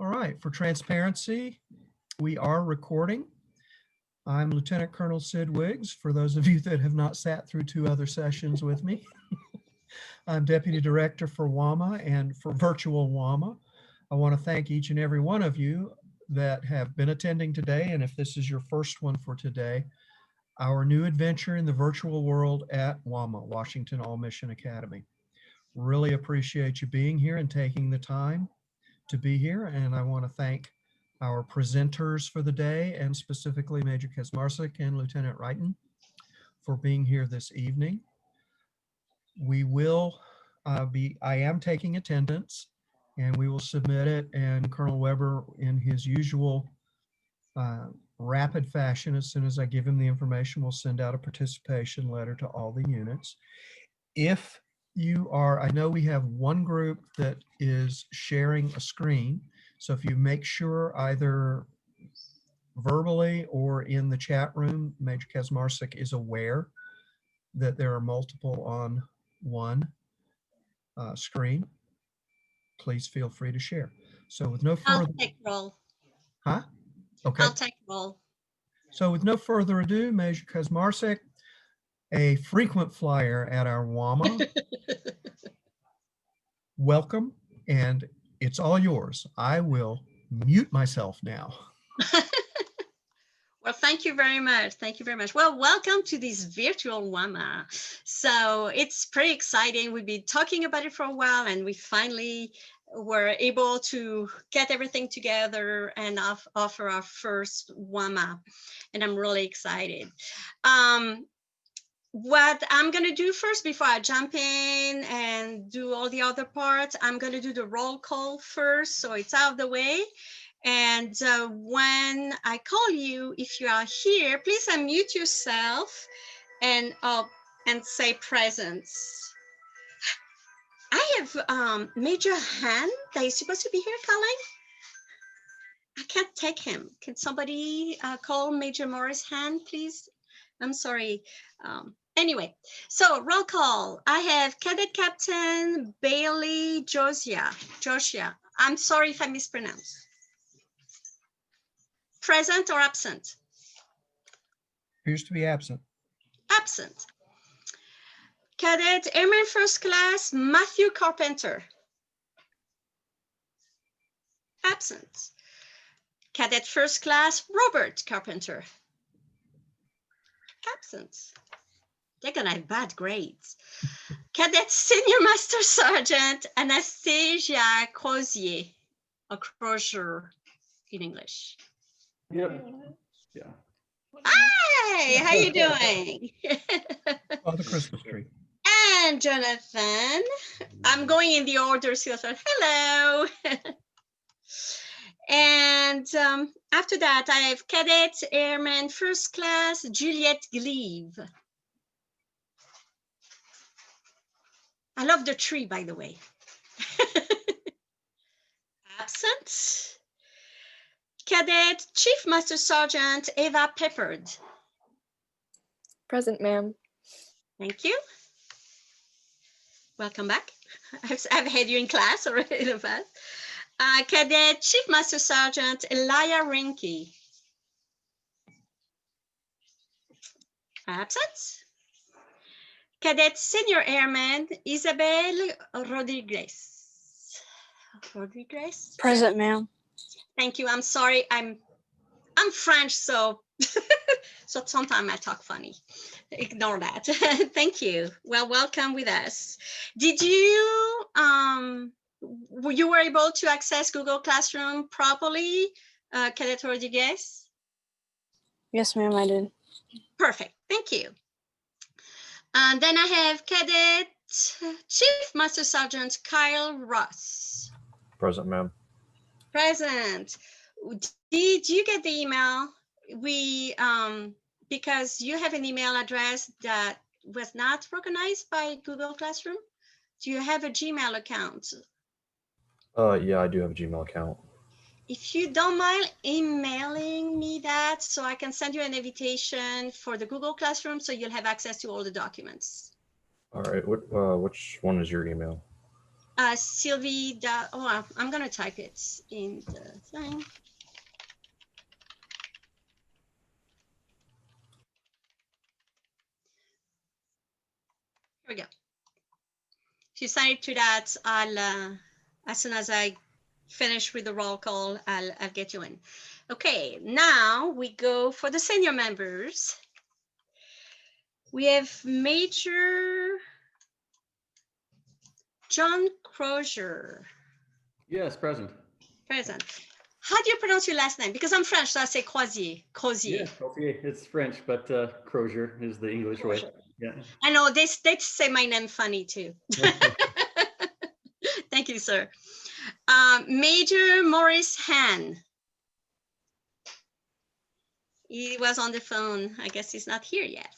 All right, for transparency, we are recording. I'm Lieutenant Colonel Sid Wiggs, for those of you that have not sat through 2 other sessions with me. I'm Deputy Director for WAMA and for Virtual WAMA. I want to thank each and every one of you that have been attending today, and if this is your first one for today, our new adventure in the virtual world at WAMA, Washington All-Mission Academy. Really appreciate you being here and taking the time to be here, and I want to thank our presenters for the day, and specifically Major Kaczmarczyk and Lieutenant Wrighton for being here this evening. We will I am taking attendance, and we will submit it, and Colonel Weber, in his usual rapid fashion, as soon as I give him the information, will send out a participation letter to all the units. If you are, I know we have one group that is sharing a screen, so if you make sure either verbally or in the chat room, Major Kaczmarczyk is aware that there are multiple on one screen, please feel free to share. So with no further... I'll take roll. Huh? Okay. I'll take roll. So with no further ado, Major Kaczmarczyk, a frequent flyer at our WAMA, welcome, and it's all yours. I will mute myself now. Well, thank you very much. Thank you very much. Well, welcome to this virtual WAMA. So it's pretty exciting. We've been talking about it for a while, and we finally were able to get everything together and offer our first WAMA. And I'm really excited. What I'm going to do first, before I jump in and do all the other parts, I'm going to do the roll call first, so it's out of the way. And when I call you, if you are here, please unmute yourself and say presence. I have Major Han that is supposed to be here calling. I can't take him. Can somebody call Major Morris Han, please? I'm sorry. Anyway, so roll call. I have Cadet Captain Bailey Josia. I'm sorry if I mispronounce. Present or absent? Appears to be absent. Absent. Cadet Airman First Class Matthew Carpenter. Absent. Cadet First Class Robert Carpenter. Absent. They're gonna have bad grades. Cadet Senior Master Sergeant Anastasia Crozier, or Crozier in English. Yep. Yeah. Hi, how you doing? Oh, the Christmas tree. And Jonathan, I'm going in the order, so hello. And after that, I have Cadet Airman First Class Juliette Gleave. I love the tree, by the way. Absent. Cadet Chief Master Sergeant Eva Peppard. Present, ma'am. Thank you. Welcome back. I've had you in class already in the past. Cadet Chief Master Sergeant Elia Rinke. Absent. Cadet Senior Airman Isabel Rodriguez. Present, ma'am. Thank you. I'm sorry. I'm French, so so sometimes I talk funny. Ignore that. Thank you. Well, welcome with us. Did you you were able to access Google Classroom properly, Cadet Rodriguez? Yes, ma'am, I did. Perfect. Thank you. And then I have Cadet Chief Master Sergeant Kyle Ross. Present, ma'am. Present. Did you get the email? We because you have an email address that was not recognized by Google Classroom. Do you have a Gmail account? Yeah, I do have a Gmail account. If you don't mind emailing me that, so I can send you an invitation for the Google Classroom, so you'll have access to all the documents. All right. Which one is your email? Sylvie, oh, I'm gonna type it in the thing. Here we go. If you sign it to that, I'll, as soon as I finish with the roll call, I'll get you in. Okay, now we go for the senior members. We have Major John Crozier, Yes, present. present. How do you pronounce your last name? Because I'm French, so I say Crozier. Crozier. Yeah, okay, it's French, but Crozier is the English way. Yeah. I know they say my name funny too. Thank you, sir. Major Maurice Han. He was on the phone. I guess he's not here yet.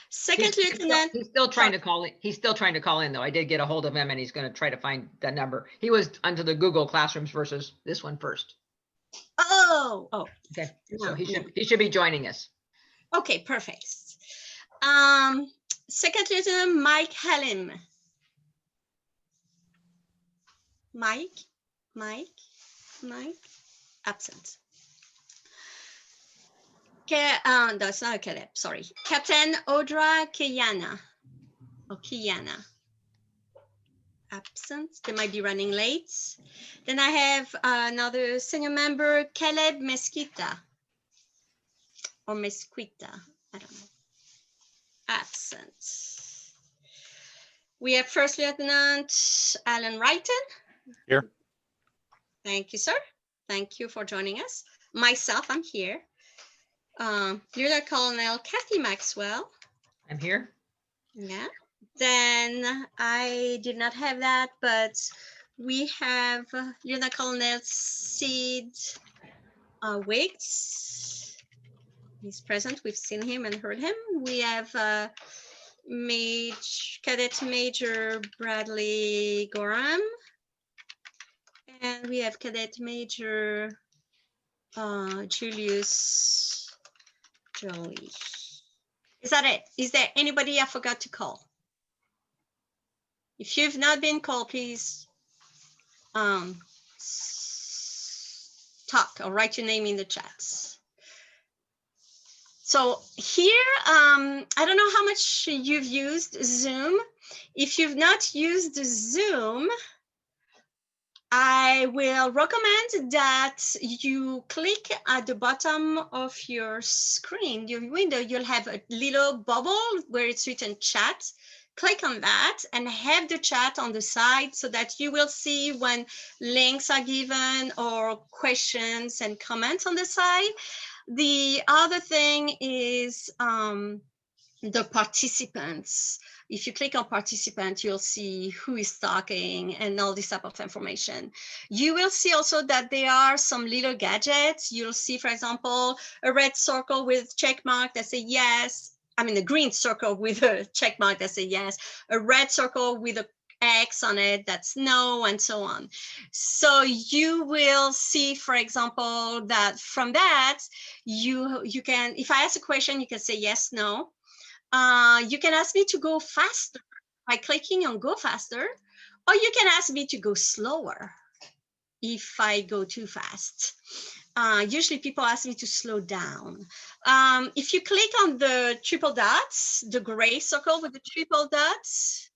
Second lieutenant. He's still trying to call in. He's still trying to call in, though. I did get a hold of him, and he's going to try to find the number. He was onto the Google Classrooms versus this one first. Oh. Okay, No, so he should be joining us. Okay, perfect. Second lieutenant Mike Halim. Mike, absent. That's not Caleb, sorry. Captain Audra Kiyana. Absent. They might be running late. Then I have another senior member, Caleb Mesquita. Or Mesquita, I don't know. Absent. We have First Lieutenant Alan Wrighton. Here. Thank you, sir. Thank you for joining us. Myself, I'm here. Lieutenant Colonel Kathy Maxwell. I'm here. Yeah. Then I did not have that, but we have Lieutenant Colonel Sid Wiggs. He's present. We've seen him and heard him. We have Cadet Major Bradley Gorham. And we have Cadet Major Julius Jolie. Is that it? Is there anybody I forgot to call? If you've not been called, please talk or write your name in the chats. So here, I don't know how much you've used Zoom. If you've not used Zoom, I will recommend that you click at the bottom of your screen, your window, you'll have a little bubble where it's written chat. Click on that and have the chat on the side so that you will see when links are given or questions and comments on the side. The other thing is the participants. If you click on participant, you'll see who is talking and all this type of information. You will see also that there are some little gadgets. You'll see, for example, a red circle with check mark that say yes. I mean, a green circle with a check mark that say yes, a red circle with a X on it, that's no, and so on. So you will see, for example, that from that, you can, if I ask a question, you can say yes, no. You can ask me to go faster by clicking on go faster, or you can ask me to go slower if I go too fast. Usually people ask me to slow down. If you click on the triple dots, the gray circle with the triple dots,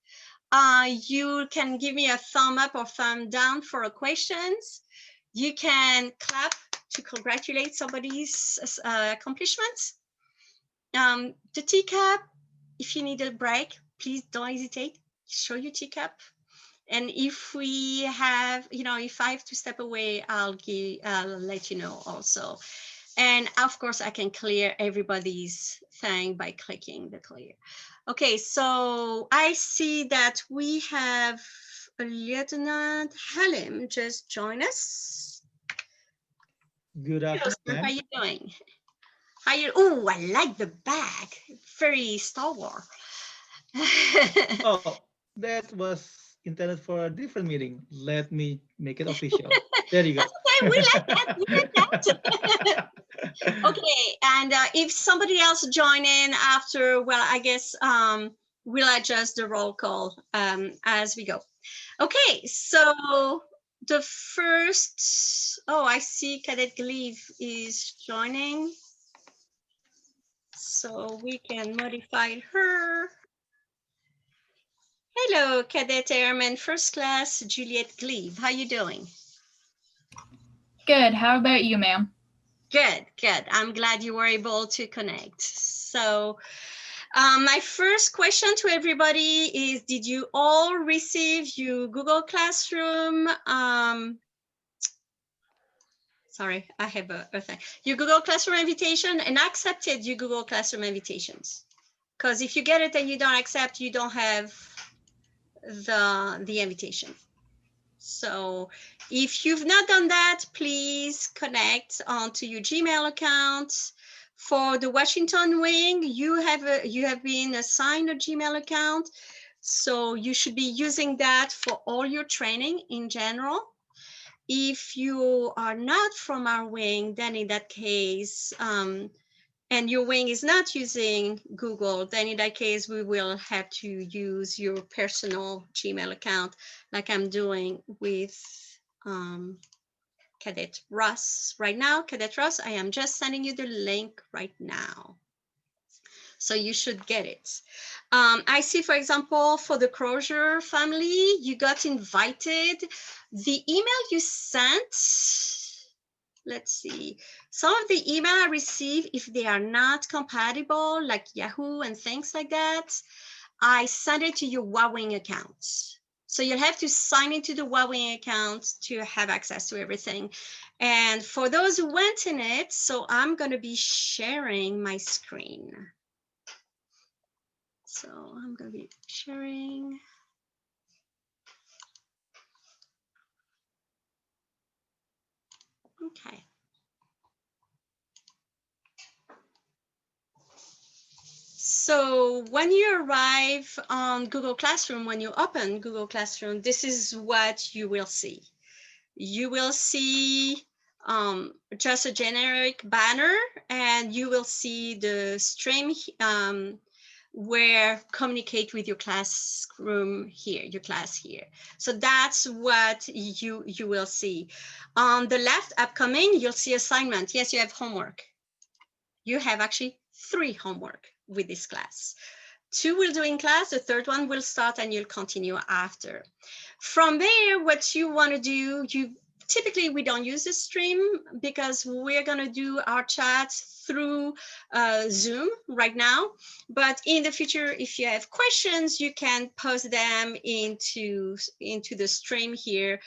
you can give me a thumb up or thumb down for questions. You can clap to congratulate somebody's accomplishments. The teacup, if you need a break, please don't hesitate. Show your teacup. And if we have, if I have to step away, I'll let you know also. And of course, I can clear everybody's thing by clicking the clear. Okay, so I see that we have Lieutenant Halim just join us. Good afternoon. How are you doing? Oh, I like the bag. Very Star Wars. Oh, that was intended for a different meeting. Let me make it official. There you go. Okay, we like that. We like that. Okay, and if somebody else join in after, well, I guess we'll adjust the roll call as we go. Okay, so the first, oh, I see Cadet Gleave is joining. So we can modify her. Hello, Cadet Airman First Class Juliet Gleave. How you doing? Good. How about you, ma'am? Good, good. I'm glad you were able to connect. So my first question to everybody is, did you all receive your Google Classroom? Sorry, I have a thing. Your Google Classroom invitation, and I accepted your Google Classroom invitations. Because if you get it and you don't accept, you don't have the invitation. So if you've not done that, please connect onto your Gmail account. For the Washington wing, you have been assigned a Gmail account, so you should be using that for all your training in general. If you are not from our wing, then in that case, and your wing is not using Google, then in that case, we will have to use your personal Gmail account, like I'm doing with Cadet Ross right now. Cadet Ross, I am just sending you the link right now. So you should get it. I see, for example, for the Crozier family, you got invited. The email you sent, let's see, some of the email I receive, if they are not compatible, like Yahoo and things like that, I send it to your Huawei account. So you'll have to sign into the Huawei account to have access to everything. And for those who went in it, so I'm going to be sharing my screen. So I'm going to be sharing. Okay. So when you arrive on Google Classroom, when you open Google Classroom, this is what you will see. You will see just a generic banner, and you will see the stream where communicate with your classroom here, your class here. So that's what you will see. On the left, upcoming, you'll see assignment. Yes, you have homework. You have actually 3 homework with this class. 2 will do in class, the third one will start and you'll continue after. From there, what you want to do, typically we don't use the stream because we're going to do our chat through Zoom right now. But in the future, if you have questions, you can post them into the stream here.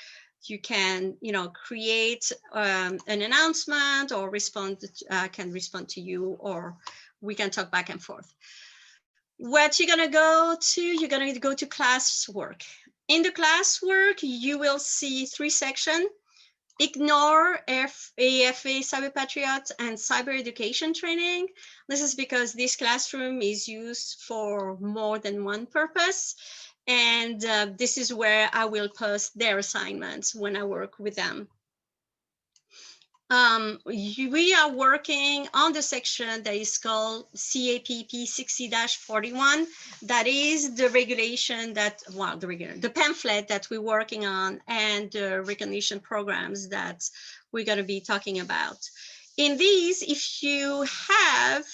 You can, create an announcement or can respond to you, or we can talk back and forth. What you're going to go to, you're going to go to classwork. In the classwork, you will see 3 sections. Ignore AFA Cyber Patriot and Cyber Education Training. This is because this classroom is used for more than one purpose. And this is where I will post their assignments when I work with them. We are working on the section that is called CAPP 60-41. That is the regulation that, well, the pamphlet that we're working on and the recognition programs that we're going to be talking about. In these, if you have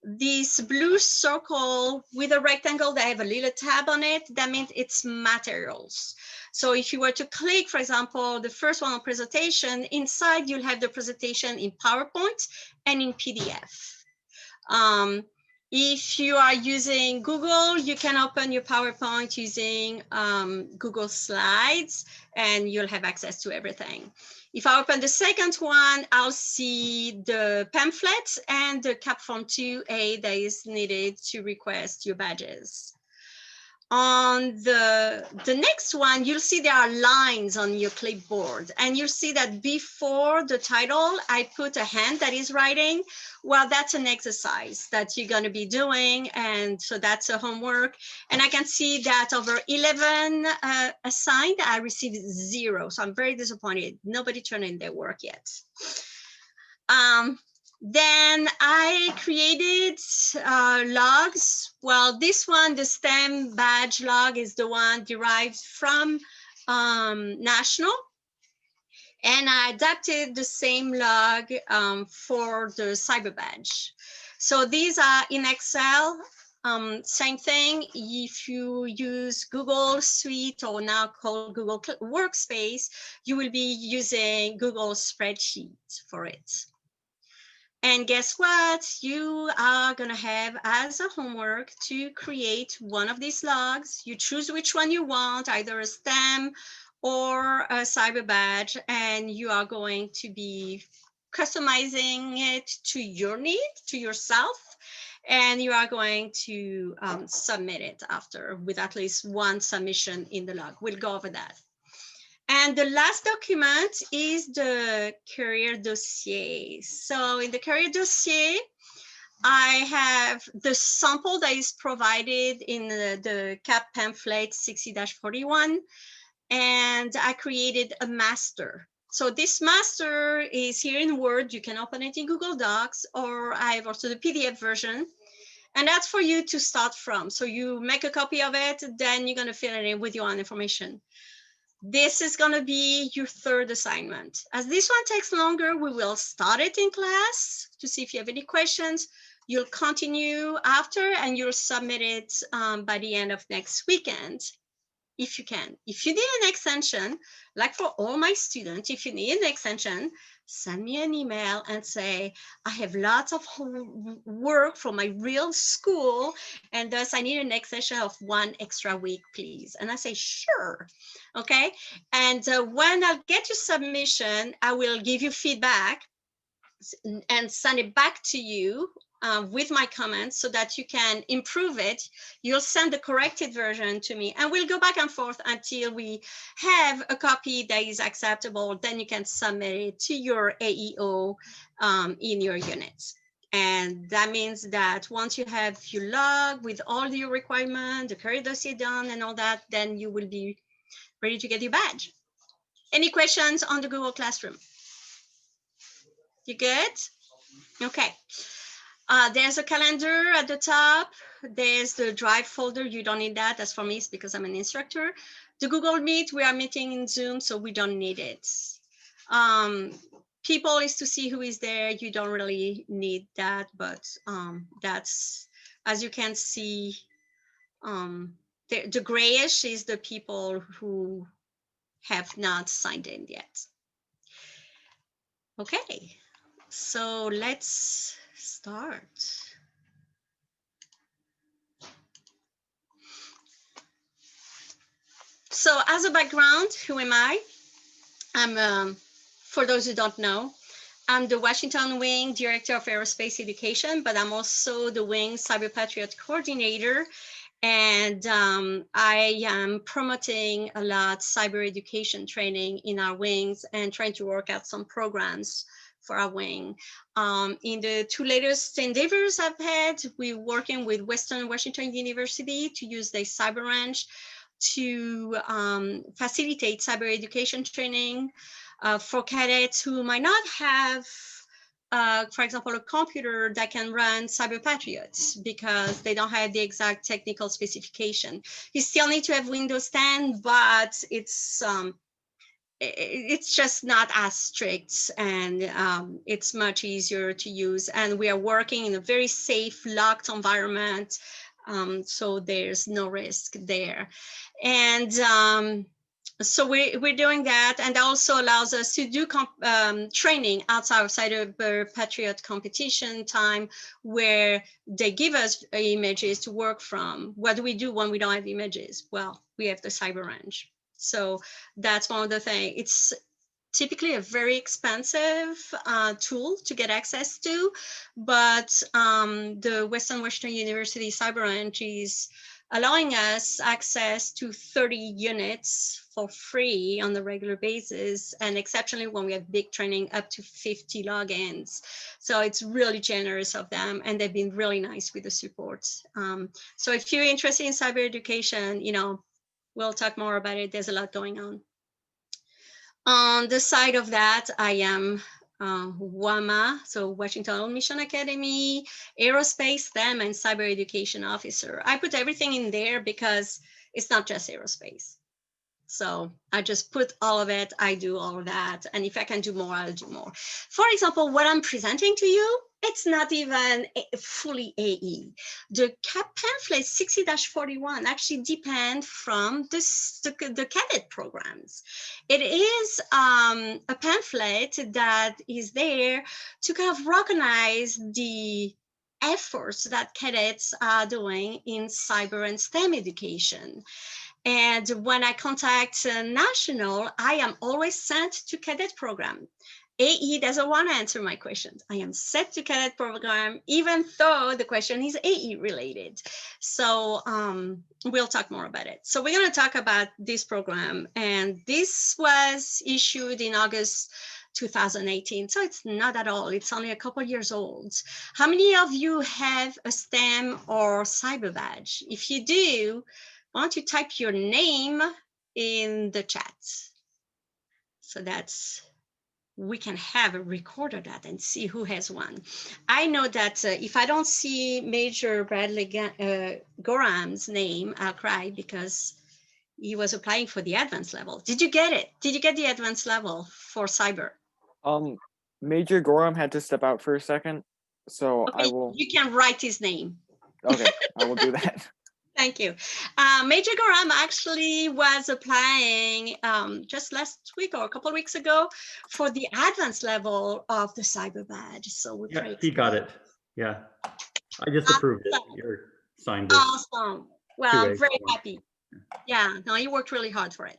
this blue circle with a rectangle that have a little tab on it, that means it's materials. So if you were to click, for example, the first one on presentation, inside you'll have the presentation in PowerPoint and in PDF. If you are using Google, you can open your PowerPoint using Google Slides, and you'll have access to everything. If I open the second one, I'll see the pamphlet and the CAPP Form 2A that is needed to request your badges. On the next one, you'll see there are lines on your clipboard, and you'll see that before the title, I put a hand that is writing. Well, that's an exercise that you're going to be doing, and so that's a homework. And I can see that over 11 assigned, I received 0. So I'm very disappointed. Nobody turned in their work yet. Then I created logs. Well, this one, the STEM badge log, is the one derived from national, and I adapted the same log for the cyber badge. So these are in Excel. Same thing, if you use Google Suite or now called Google Workspace, you will be using Google Spreadsheet for it. And guess what? You are gonna have as a homework to create one of these logs. You choose which one you want, either a STEM or a cyber badge, and you are going to be customizing it to your need, to yourself, and you are going to submit it after with at least one submission in the log. We'll go over that. And the last document is the career dossier. So in the career dossier, I have the sample that is provided in the CAPP pamphlet 60-41, and I created a master. So this master is here in Word. You can open it in Google Docs, or I have also the PDF version. And that's for you to start from. So you make a copy of it, then you're gonna fill it in with your own information. This is going to be your third assignment. As this one takes longer, we will start it in class to see if you have any questions. You'll continue after and you'll submit it by the end of next weekend, if you can. If you need an extension, like for all my students, if you need an extension, send me an email and say, I have lots of work from my real school, and thus I need an extension of 1 extra week, please. And I say, sure, okay? And when I get your submission, I will give you feedback and send it back to you with my comments so that you can improve it. You'll send the corrected version to me and we'll go back and forth until we have a copy that is acceptable. Then you can submit it to your AEO in your units. And that means that once you have your log with all your requirements, the career dossier done and all that, then you will be ready to get your badge. Any questions on the Google Classroom? You good? Okay. There's a calendar at the top. There's the Drive folder. You don't need that. That's for me, it's because I'm an instructor. The Google Meet, we are meeting in Zoom, so we don't need it. People is to see who is there. You don't really need that, but that's, as you can see, the grayish is the people who have not signed in yet. Okay, so let's start. So as a background, who am I? I'm, for those who don't know, I'm the Washington Wing Director of Aerospace Education, but I'm also the Wing Cyber Patriot Coordinator. And I am promoting a lot cyber education training in our wings and trying to work out some programs for our wing. In the 2 latest endeavors I've had, we're working with Western Washington University to use the cyber range to facilitate cyber education training for cadets who might not have, for example, a computer that can run Cyber Patriots because they don't have the exact technical specification. You still need to have Windows 10, but it's just not as strict, and it's much easier to use. And we are working in a very safe, locked environment, so there's no risk there. And so we're doing that, and that also allows us to do training outside of Cyber Patriot competition time, where they give us images to work from. What do we do when we don't have images? Well, we have the cyber range. So that's one of the things. It's typically a very expensive tool to get access to, but the Western Washington University Cyber Range is allowing us access to 30 units for free on a regular basis, and exceptionally when we have big training, up to 50 logins. So it's really generous of them, and they've been really nice with the support. So if you're interested in cyber education, you know, we'll talk more about it. There's a lot going on. On the side of that, I am WAMA, so Washington Mission Academy, Aerospace, STEM, and Cyber Education Officer. I put everything in there because it's not just aerospace. So I just put all of it, I do all of that. And if I can do more, I'll do more. For example, what I'm presenting to you, it's not even fully AE. The CAPP pamphlet 60-41 actually depend from the cadet programs. It is a pamphlet that is there to kind of recognize the efforts that cadets are doing in cyber and STEM education. And when I contact national, I am always sent to cadet program. AE doesn't want to answer my questions. I am sent to cadet program, even though the question is AE related. So we'll talk more about it. So we're going to talk about this program. And this was issued in August 2018. So it's not at all. It's only a couple years old. How many of you have a STEM or cyber badge? If you do, why don't you type your name in the chat? So that's, we can have a record of that and see who has one. I know that if I don't see Major Bradley Gorham's name, I'll cry because he was applying for the advanced level. Did you get it? Did you get the advanced level for cyber? Major Gorham had to step out for a second, so Okay, I will. You can write his name. Okay, I will do that. Thank you. Major Gorham actually was applying just last week or a couple of weeks ago for the advanced level of the cyber badge. So we Yeah, he got it. Yeah, I just approved it. You're signed it. Awesome. Well, I'm very happy. Yeah, no, you worked really hard for it.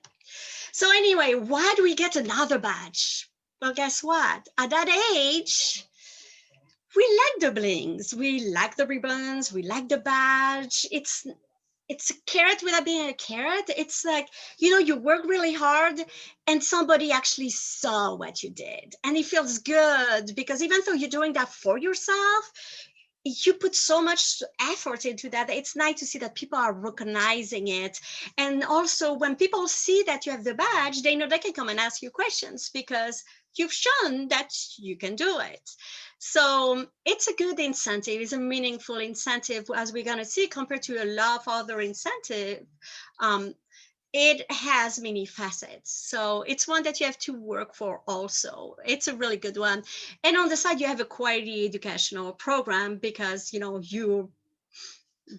So anyway, why do we get another badge? Well, guess what? At that age, we like the blings, we like the ribbons, we like the badge. It's a carrot without being a carrot. It's like, you know, you work really hard and somebody actually saw what you did. And it feels good because even though you're doing that for yourself, you put so much effort into that. It's nice to see that people are recognizing it. And also when people see that you have the badge, they know they can come and ask you questions because you've shown that you can do it. So it's a good incentive. It's a meaningful incentive, as we're going to see, compared to a lot of other incentives. It has many facets. So it's one that you have to work for also. It's a really good one. And on the side, you have a quality educational program because, you know,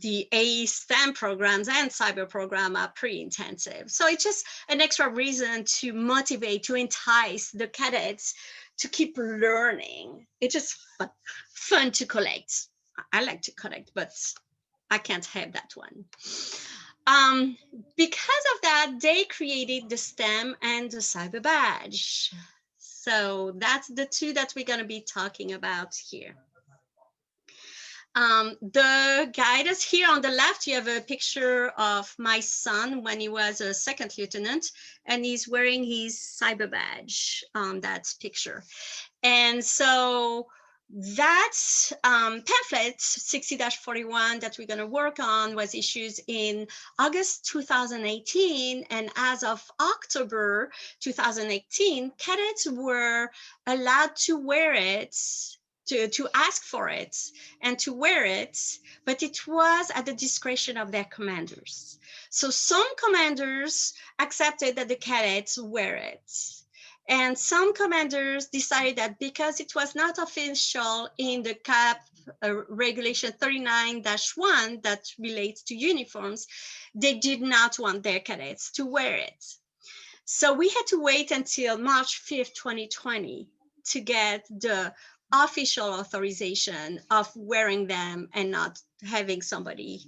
the AE STEM programs and cyber program are pretty intensive. So it's just an extra reason to motivate, to entice the cadets to keep learning. It's just fun to collect. I like to collect, but I can't have that one. Because of that, they created the STEM and the cyber badge. So that's the two that we're going to be talking about here. The guidance here on the left, you have a picture of my son when he was a second lieutenant, and he's wearing his cyber badge on that picture. And so that pamphlet 60-41 that we're going to work on was issued in August 2018, and as of October 2018, cadets were allowed to wear it, to ask for it and to wear it, but it was at the discretion of their commanders. So some commanders accepted that the cadets wear it. And some commanders decided that because it was not official in the CAPP regulation 39-1 that relates to uniforms, they did not want their cadets to wear it. So we had to wait until March 5th, 2020 to get the official authorization of wearing them and not having somebody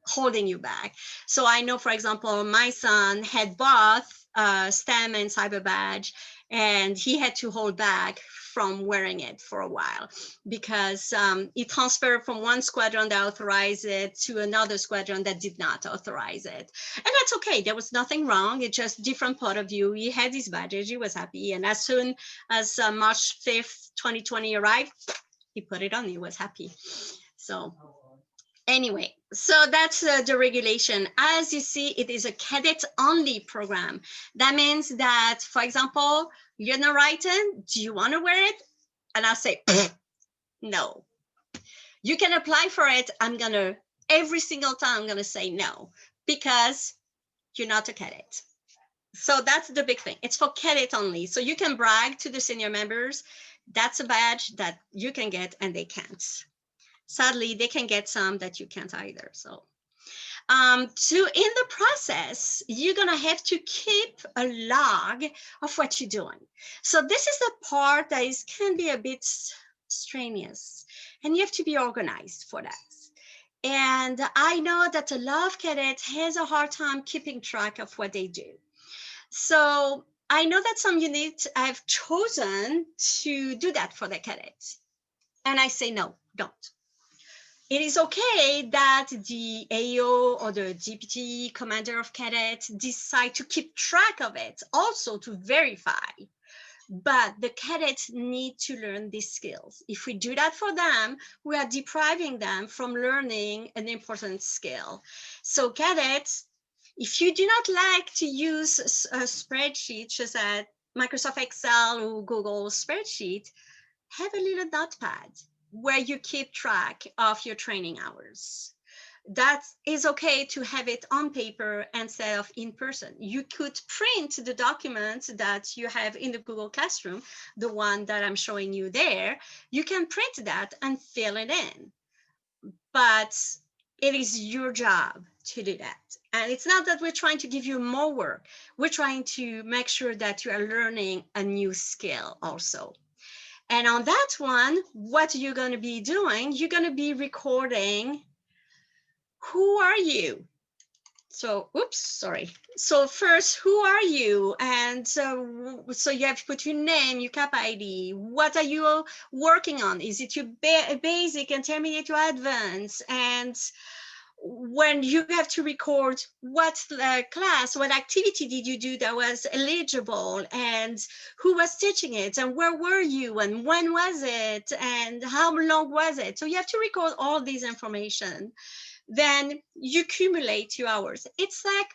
holding you back. So I know, for example, my son had both STEM and cyber badge, and he had to hold back from wearing it for a while because he transferred from one squadron that authorized it to another squadron that did not authorize it. And that's okay. There was nothing wrong. It's just different point of view. He had his badges. He was happy. And as soon as March 5th, 2020 arrived, he put it on. He was happy. So anyway, so that's the regulation. As you see, it is a cadet-only program. That means that, for example, you're gonna write in, do you want to wear it? And I'll say, no. You can apply for it. Every single time I'm gonna say no, because you're not a cadet. So that's the big thing. It's for cadet only. So you can brag to the senior members. That's a badge that you can get and they can't. Sadly, they can get some that you can't either. So in the process, you're gonna have to keep a log of what you're doing. So this is the part that can be a bit strenuous, and you have to be organized for that. And I know that a lot of cadets has a hard time keeping track of what they do. So I know that some units have chosen to do that for their cadets. And I say, no, don't. It is okay that the AO or the deputy commander of cadets decide to keep track of it, also to verify. But the cadets need to learn these skills. If we do that for them, we are depriving them from learning an important skill. So cadets, if you do not like to use a spreadsheet, such as Microsoft Excel or Google spreadsheet, have a little notepad where you keep track of your training hours. That is okay to have it on paper instead of in person. You could print the document that you have in the Google Classroom, the one that I'm showing you there. You can print that and fill it in. But it is your job to do that. And it's not that we're trying to give you more work. We're trying to make sure that you are learning a new skill also. And on that one, what you're going to be doing, you're going to be recording who are you? So, oops, sorry. So first, who are you? And so you have to put your name, your CAPP ID. What are you working on? Is it your basic, intermediate, or advanced? And when you have to record what class, what activity did you do that was eligible, and who was teaching it, and where were you, and when was it, and how long was it? So you have to record all this information. Then you accumulate your hours. It's like,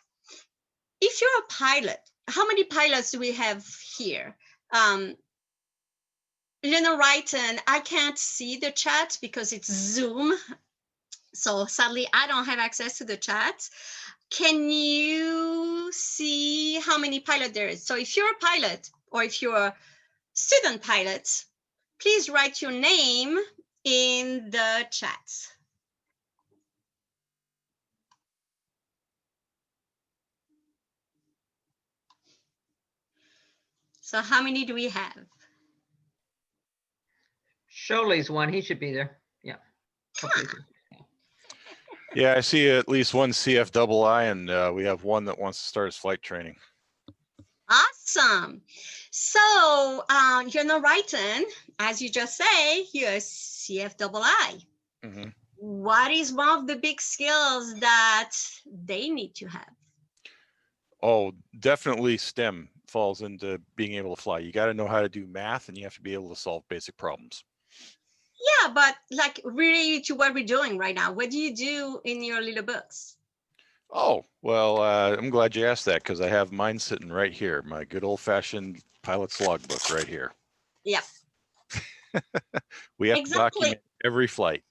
if you're a pilot, how many pilots do we have here? Writing, I can't see the chat because it's Zoom. So sadly, I don't have access to the chat. Can you see how many pilots there is? So if you're a pilot or if you're a student pilot, please write your name in the chat. So how many do we have? Sholey's one. He should be there. Yeah. Hopefully. Yeah, I see at least one CFII, and we have one that wants to start his flight training. Awesome. So writing, as you just say, you're a CFII. Mm-hmm. What is one of the big skills that they need to have? Oh, definitely STEM falls into being able to fly. You got to know how to do math, and you have to be able to solve basic problems. Yeah, but like really to what we're doing right now, what do you do in your little books? Oh, well, I'm glad you asked that, because I have mine sitting right here, my good old-fashioned pilot's logbook right here. Yep. We have Exactly. to document every flight.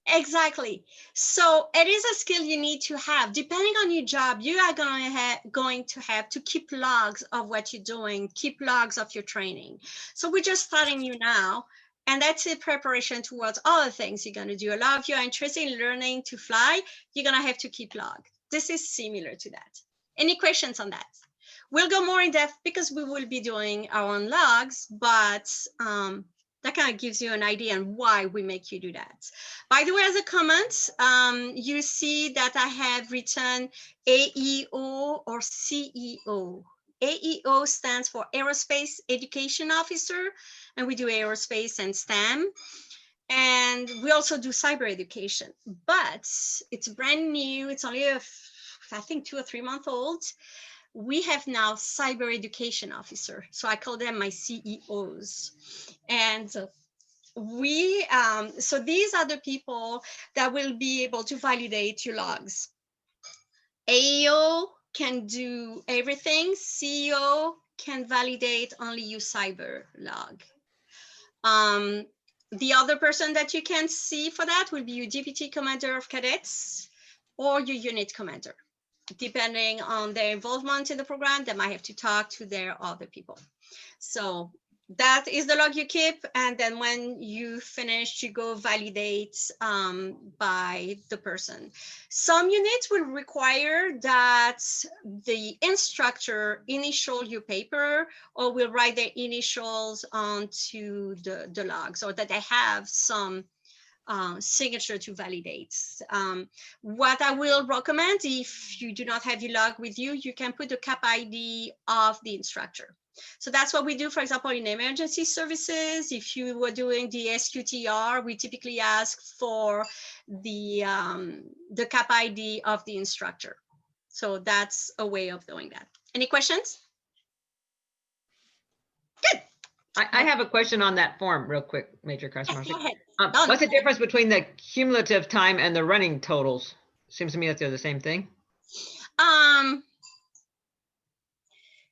Exactly. So it is a skill you need to have. Depending on your job, you are going to have to keep logs of what you're doing, keep logs of your training. So we're just starting you now, and that's a preparation towards other things you're going to do. A lot of you are interested in learning to fly. You're going to have to keep log. This is similar to that. Any questions on that? We'll go more in depth because we will be doing our own logs, but that kind of gives you an idea on why we make you do that. By the way, as a comment, you see that I have written AEO or CEO. AEO stands for Aerospace Education Officer, and we do aerospace and STEM. And we also do cyber education, but it's brand new. It's only, I think, 2 or 3 months old. We have now cyber education officer. So I call them my CEOs. And so these are the people that will be able to validate your logs. AEO can do everything. CEO can validate only your cyber log. The other person that you can see for that will be your deputy commander of cadets or your unit commander. depending on their involvement in the program, they might have to talk to their other people. So that is the log you keep. And then when you finish, you go validate by the person. Some units will require that the instructor initial your paper or will write their initials onto the logs, or that they have some signature to validate. What I will recommend, if you do not have your log with you, you can put the CAPP ID of the instructor. So that's what we do, for example, in emergency services. If you were doing the SQTR, we typically ask for the CAPP ID of the instructor. So that's a way of doing that. Any questions? Good. I have a question on that form real quick, Major Yes, go Krasmarski. ahead. What's the difference between the cumulative time and the running totals? Seems to me that they're the same thing.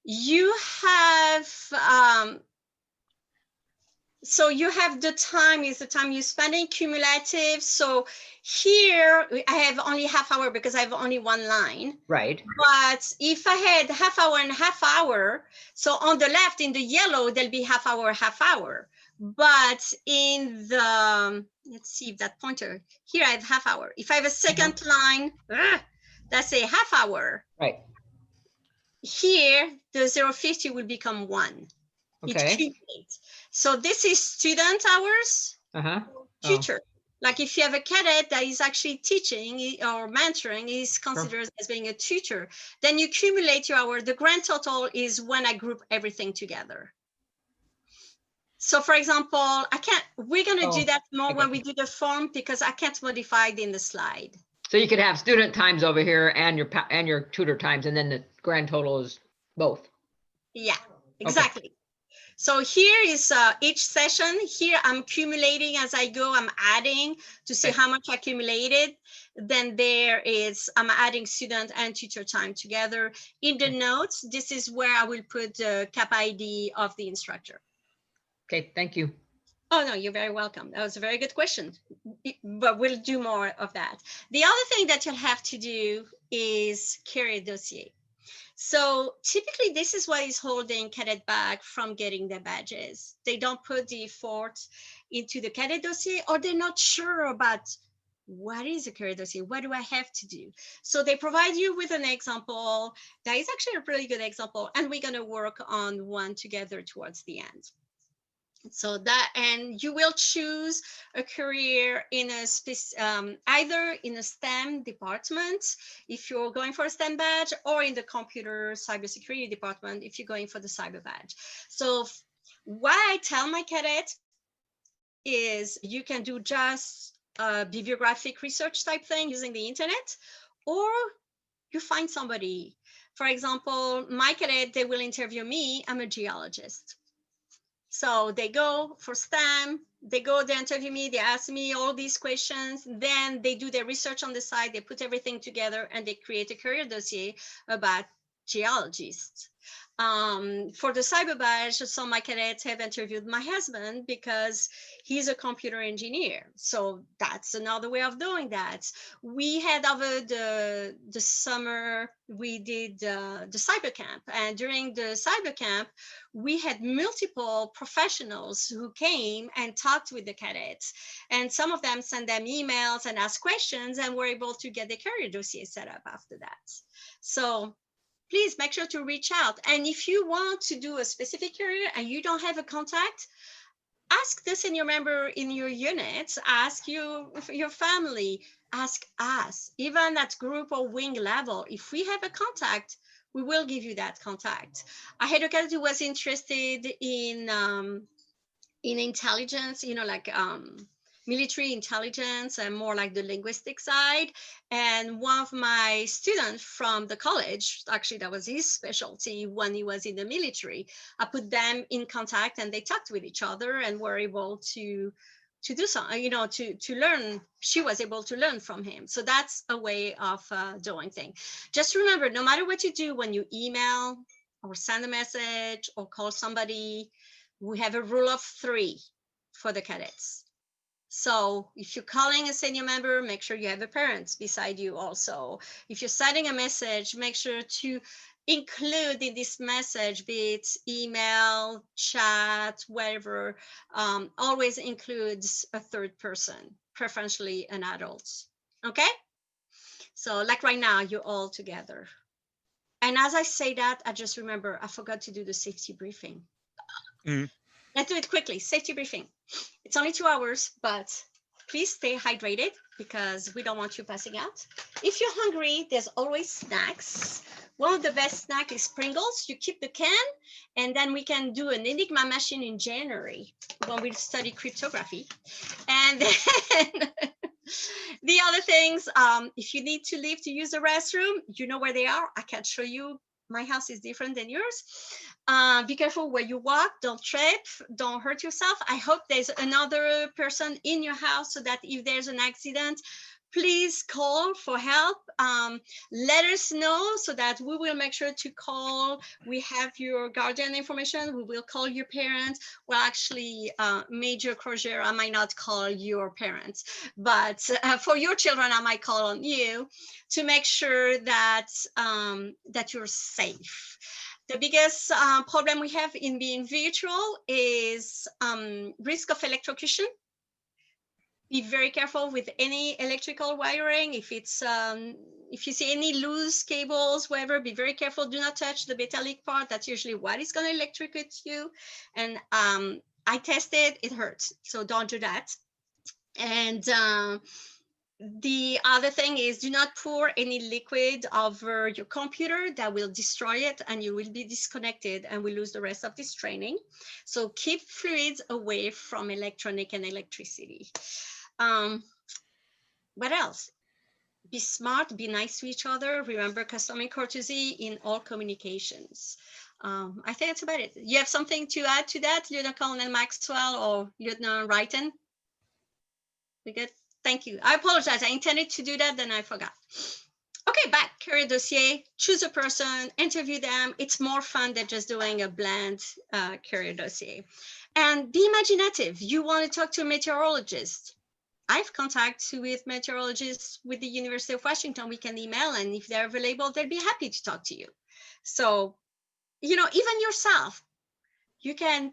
You have so you have the time is the time you spend in cumulative. So here I have only half hour because I have only one line. Right. But if I had half hour and half hour, so on the left in the yellow, there'll be half hour, half hour. But in the, let's see if that pointer, here I have half hour. If I have a second line, that's a half hour. Right. Here, the 050 will become 1. It Okay. accumulates. So this is student hours, teacher. Like if you have a cadet that is actually teaching or mentoring, is considered as being a tutor. Then you accumulate your hour. The grand total is when I group everything together. So for example, we're gonna do that more when we do the form because I can't modify it in the slide. So you could have student times over here and your tutor times, and then the grand total is both. Yeah, exactly. Okay. So here is each session. Here I'm accumulating as I go. I'm adding to see how much I accumulated. Then there is, I'm adding student and teacher time together. In the notes, this is where I will put the CAPP ID of the instructor. Okay, thank you. Oh, no, you're very welcome. That was a very good question, but we'll do more of that. The other thing that you'll have to do is carry a dossier. So typically this is what is holding cadet back from getting their badges. They don't put the effort into the cadet dossier, or they're not sure about what is a cadet dossier, what do I have to do? So they provide you with an example that is actually a really good example, and we're going to work on one together towards the end. So that, and you will choose a career in a either in a STEM department if you're going for a STEM badge, or in the computer cybersecurity department if you're going for the cyber badge. So what I tell my cadets is you can do just a bibliographic research type thing using the internet, or you find somebody. For example, my cadet, they will interview me. I'm a geologist. So they go for STEM, they interview me, they ask me all these questions, then they do their research on the side, they put everything together, and they create a career dossier about geologists. For the cyber badge, some of my cadets have interviewed my husband because he's a computer engineer. So that's another way of doing that. We had over the summer, we did the cyber camp, and during the cyber camp, we had multiple professionals who came and talked with the cadets, and some of them sent them emails and asked questions, and were able to get the career dossier set up after that. So please make sure to reach out. And if you want to do a specific career and you don't have a contact, ask the senior member in your unit, ask your family, ask us, even at group or wing level. If we have a contact, we will give you that contact. I had a cadet who was interested in intelligence, like military intelligence and more like the linguistic side. And one of my students from the college, actually that was his specialty when he was in the military, I put them in contact and they talked with each other and were able to do something, to learn. She was able to learn from him. So that's a way of doing things. Just remember, no matter what you do, when you email or send a message or call somebody, we have a rule of 3 for the cadets. So if you're calling a senior member, make sure you have a parent beside you also. If you're sending a message, make sure to include in this message, be it email, chat, whatever, always includes a third person, preferentially an adult. Okay? So like right now, you're all together. And as I say that, I just remember I forgot to do the safety briefing. Let's do it quickly. Safety briefing. It's only 2 hours, but please stay hydrated because we don't want you passing out. If you're hungry, there's always snacks. One of the best snacks is Pringles. You keep the can, and then we can do an Enigma machine in January when we study cryptography. And then the other things, if you need to leave to use the restroom, you know where they are. I can show you. My house is different than yours. Be careful where you walk. Don't trip. Don't hurt yourself. I hope there's another person in your house so that if there's an accident, please call for help. Let us know so that we will make sure to call. We have your guardian information. We will call your parents. Well, actually, Major Crozier, I might not call your parents, but for your children, I might call on you to make sure that, that you're safe. The biggest problem we have in being virtual is risk of electrocution. Be very careful with any electrical wiring. If it's if you see any loose cables, whatever, be very careful. Do not touch the metallic part. That's usually what is going to electrocute you. And I tested, it hurts. So don't do that. And the other thing is do not pour any liquid over your computer. That will destroy it and you will be disconnected and we lose the rest of this training. So keep fluids away from electronic and electricity. What else? Be smart, be nice to each other. Remember custom and courtesy in all communications. I think that's about it. You have something to add to that, Lieutenant Colonel Maxwell or Lieutenant Wrighton? We good? Thank you. I apologize. I intended to do that, then I forgot. Okay, back. Career dossier. Choose a person, interview them. It's more fun than just doing a bland career dossier. And be imaginative. You want to talk to a meteorologist. I have contact with meteorologists with the University of Washington. We can email, and if they're available, they'll be happy to talk to you. So, you know, even yourself, you can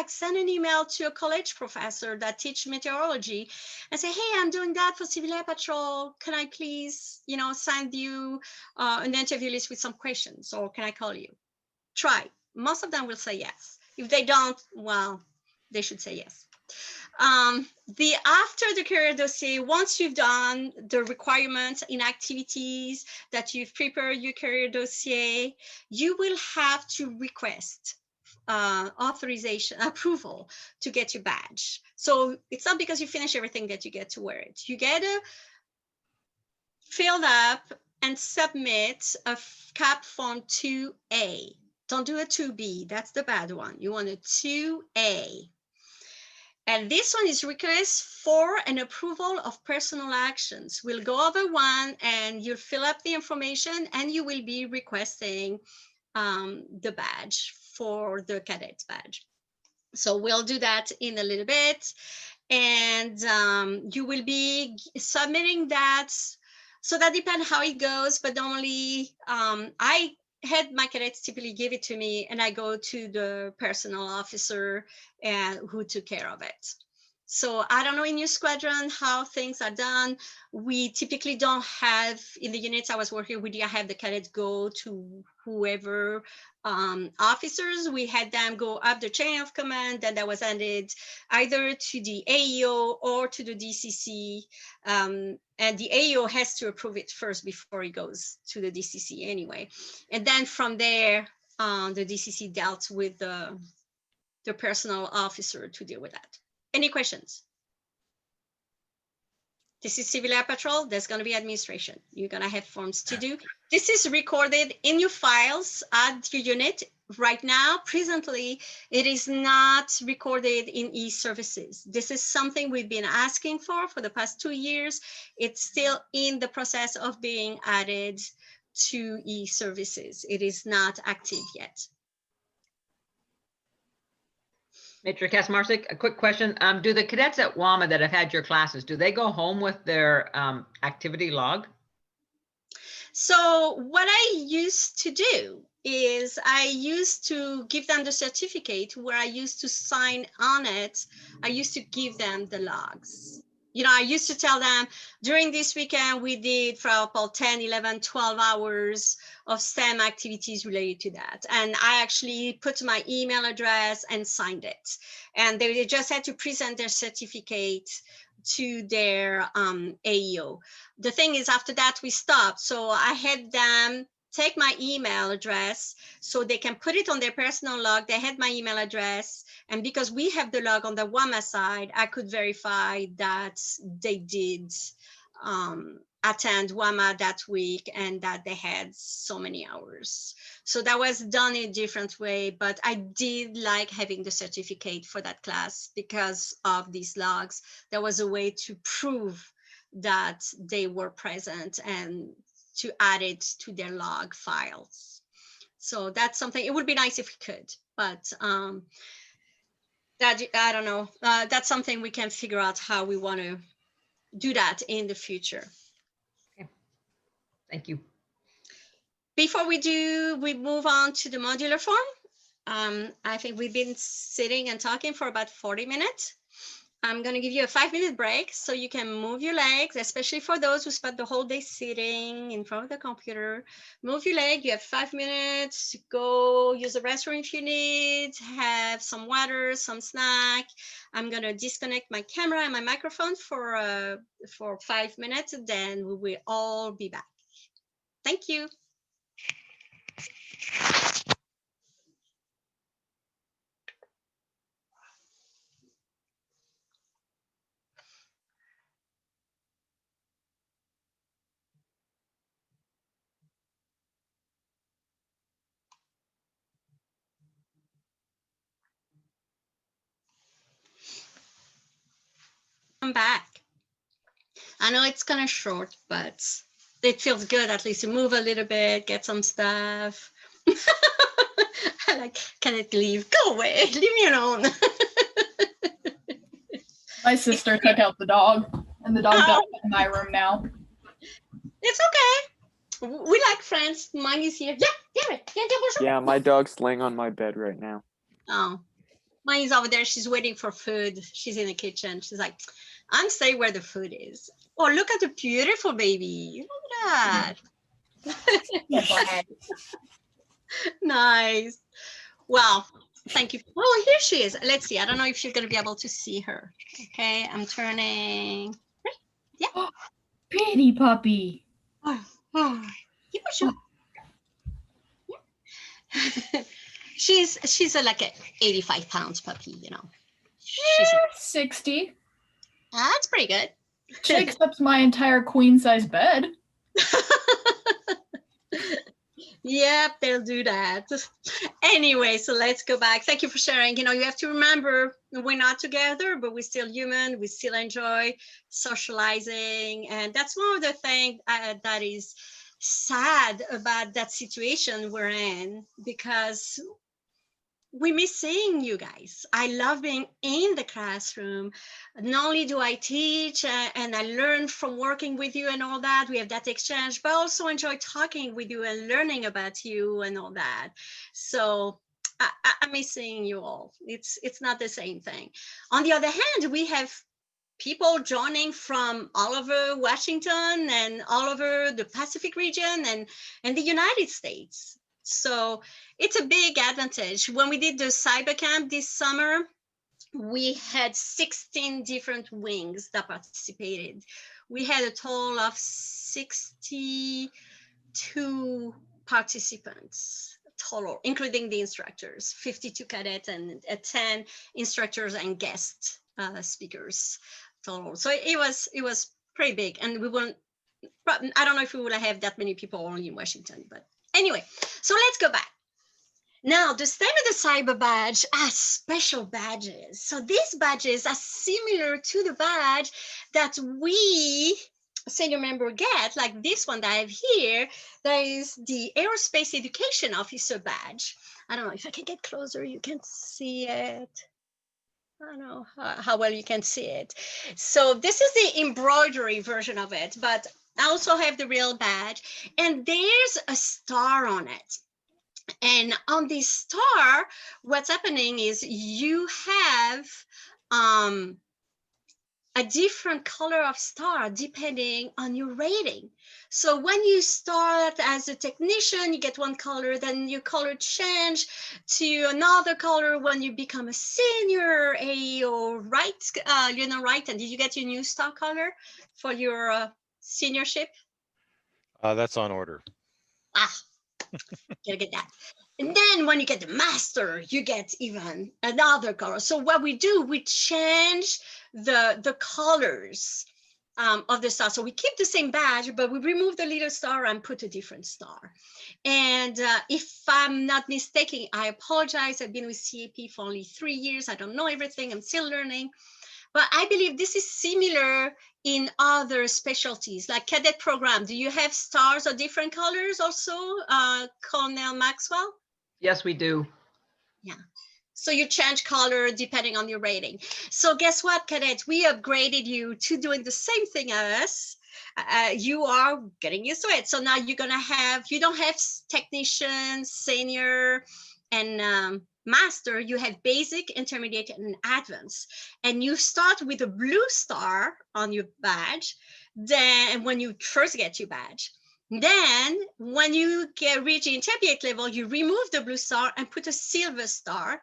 send an email to a college professor that teach meteorology and say, hey, I'm doing that for Civil Air Patrol. Can I please, you know, send you an interview list with some questions, or can I call you? Try. Most of them will say yes. If they don't, well, they should say yes. After the career dossier, once you've done the requirements in activities that you've prepared your career dossier, you will have to request authorization, approval to get your badge. So it's not because you finish everything that you get to wear it. You get to fill up and submit a CAPP form 2A. Don't do a 2B, that's the bad one. You want a 2A. And this one is request for an approval of personal actions. We'll go over one and you'll fill up the information and you will be requesting the badge for the cadet's badge. So we'll do that in a little bit. And you will be submitting that. So that depends how it goes, but normally I had my cadets typically give it to me and I go to the personnel officer and who took care of it. So I don't know in your squadron how things are done. We typically don't have, in the units I was working with, I have the cadets go to whoever officers. We had them go up the chain of command, then that was handed either to the AEO or to the DCC. And the AEO has to approve it first before it goes to the DCC anyway. And then from there, the DCC dealt with the personnel officer to deal with that. Any questions? This is Civil Air Patrol. There's going to be administration. You're going to have forms to do. This is recorded in your files at your unit. Right now, presently, it is not recorded in e-services. This is something we've been asking for the past 2 years. It's still in the process of being added to e-services. It is not active yet. Matrix Marsic, a quick question. Do the cadets at WAMA that have had your classes, do they go home with their activity log? So what I used to do is I used to give them the certificate where I used to sign on it. I used to give them the logs. You know, I used to tell them during this weekend, we did, for example, 10, 11, 12 hours of STEM activities related to that. And I actually put my email address and signed it. And they just had to present their certificate to their AEO. The thing is, after that, we stopped. So I had them take my email address so they can put it on their personal log. They had my email address. And because we have the log on the WAMA side, I could verify that they did attend WAMA that week and that they had so many hours. So that was done in a different way, but I did like having the certificate for that class because of these logs. There was a way to prove that they were present and to add it to their log files. So that's something, it would be nice if we could, but that, I don't know, that's something we can figure out how we want to do that in the future. Okay. Thank you. Before we move on to the modular form, I think we've been sitting and talking for about 40 minutes. I'm going to give you a 5-minute break so you can move your legs, especially for those who spent the whole day sitting in front of the computer. Move your leg. You have 5 minutes. Go use the restroom if you need. Have some water, some snack. I'm going to disconnect my camera and my microphone for 5 minutes, and then we will all be back. Thank you. I'm back. I know it's kind of short, but it feels good at least to move a little bit, get some stuff. I like, can it leave? Go away, leave me alone. My sister took out the dog, and the dog got in my room now. It's okay. We like friends. Mine is here. Yeah, my dog's laying on my bed right now. Oh, mine is over there. She's waiting for food. She's in the kitchen. She's like, I'm staying where the food is. Oh, look at the beautiful baby. Look at that. Nice. Well, thank you. Oh, here she is. Let's see. I don't know if she's going to be able to see her. Okay, I'm turning. Yeah. Pretty puppy. Oh. She's like a 85 pounds puppy, you know. She's 60. That's pretty good. She accepts my entire queen size bed. Yep, they'll do that. Anyway, so let's go back. Thank you for sharing. You know, you have to remember we're not together, but we're still human. We still enjoy socializing. And that's one of the things that is sad about that situation we're in, because we miss seeing you guys. I love being in the classroom. Not only do I teach and I learn from working with you and all that, we have that exchange, but I also enjoy talking with you and learning about you and all that. So I miss seeing you all. It's not the same thing. On the other hand, we have people joining from all over Washington and all over the Pacific region and the United States. So it's a big advantage. When we did the cyber camp this summer, we had 16 different wings that participated. We had a total of 62 participants total, including the instructors, 52 cadets and 10 instructors and guest speakers total. So it was pretty big, and we won't, I don't know if we will have that many people only in Washington, but anyway, so let's go back. Now, the STEM and the Cyber badge are special badges. So these badges are similar to the badge that we senior member get, like this one that I have here. That is the Aerospace Education Officer badge. I don't know if I can get closer, you can see it. I don't know how well you can see it. So this is the embroidery version of it, but I also have the real badge, and there's a star on it. And on this star, what's happening is you have a different color of star depending on your rating. So when you start as a technician, you get one color, then your color change to another color when you become a senior AEO, right? Right. And did you get your new star color for your seniorship? That's on order. Gotta get that. And then when you get the master, you get even another color. So what we do, we change the colors of the star. So we keep the same badge, but we remove the little star and put a different star. And if I'm not mistaken, I apologize. I've been with CAP for only 3 years. I don't know everything. I'm still learning. But I believe this is similar in other specialties, like cadet program. Do you have stars of different colors also, Colonel Maxwell? Yes, we do. Yeah. So you change color depending on your rating. So guess what, cadets? We upgraded you to doing the same thing as us. You are getting used to it. So now you're gonna have, you don't have technician, senior, and master. You have basic, intermediate, and advanced. And you start with a blue star on your badge. Then when you first get your badge, then when you reach the intermediate level, you remove the blue star and put a silver star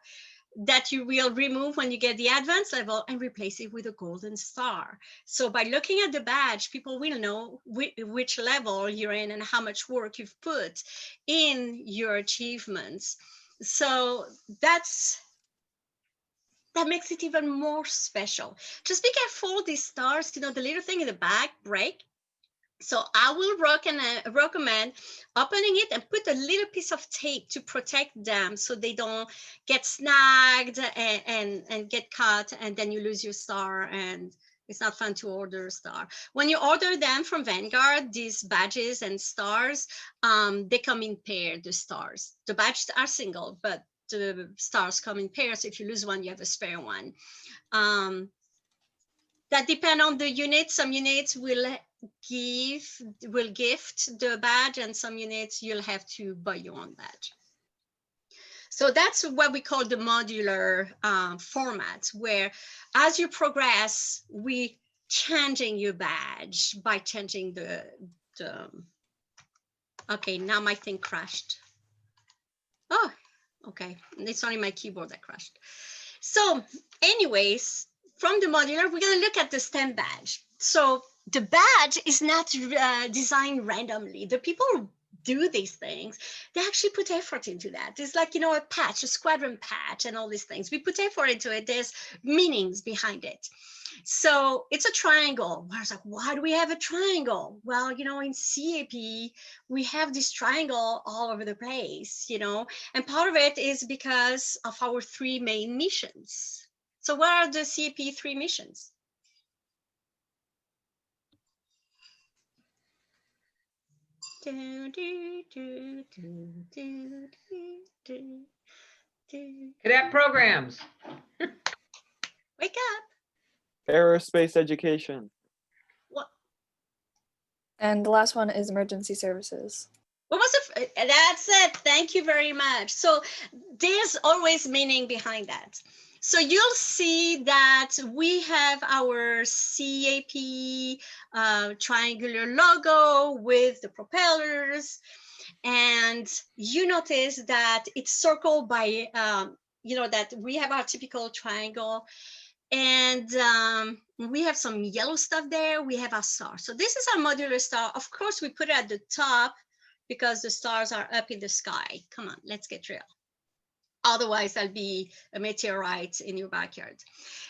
that you will remove when you get the advanced level and replace it with a golden star. So by looking at the badge, people will know which level you're in and how much work you've put in your achievements. So that makes it even more special. Just be careful, these stars, the little thing in the back break. So I will recommend opening it and put a little piece of tape to protect them so they don't get snagged and get caught, and then you lose your star, and it's not fun to order a star. When you order them from Vanguard, these badges and stars, they come in pairs, the stars. The badges are single, but the stars come in pairs. If you lose one, you have a spare one. That depend on the unit. Some units will gift the badge, and some units you'll have to buy your own badge. So that's what we call the modular format, where as you progress, we changing your badge by changing the okay, now my thing crashed. Oh, okay, it's only my keyboard that crashed. So anyways, from the modular, we're going to look at the STEM badge. So the badge is not designed randomly. The people who do these things, they actually put effort into that. It's like, a patch, a squadron patch, and all these things. We put effort into it. There's meanings behind it. So it's a triangle. I was like, why do we have a triangle? Well, in CAP, we have this triangle all over the place, and part of it is because of our 3 main missions. So what are the CAP 3 missions? Cadet programs. Wake up. Aerospace education. What? And the last one is emergency services. What was it? That's it. Thank you very much. So there's always meaning behind that. So you'll see that we have our CAP triangular logo with the propellers. And you notice that it's circled by, that we have our typical triangle. And we have some yellow stuff there. We have our star. So this is our modular star. Of course, we put it at the top because the stars are up in the sky. Come on, let's get real. Otherwise, that'll be a meteorite in your backyard.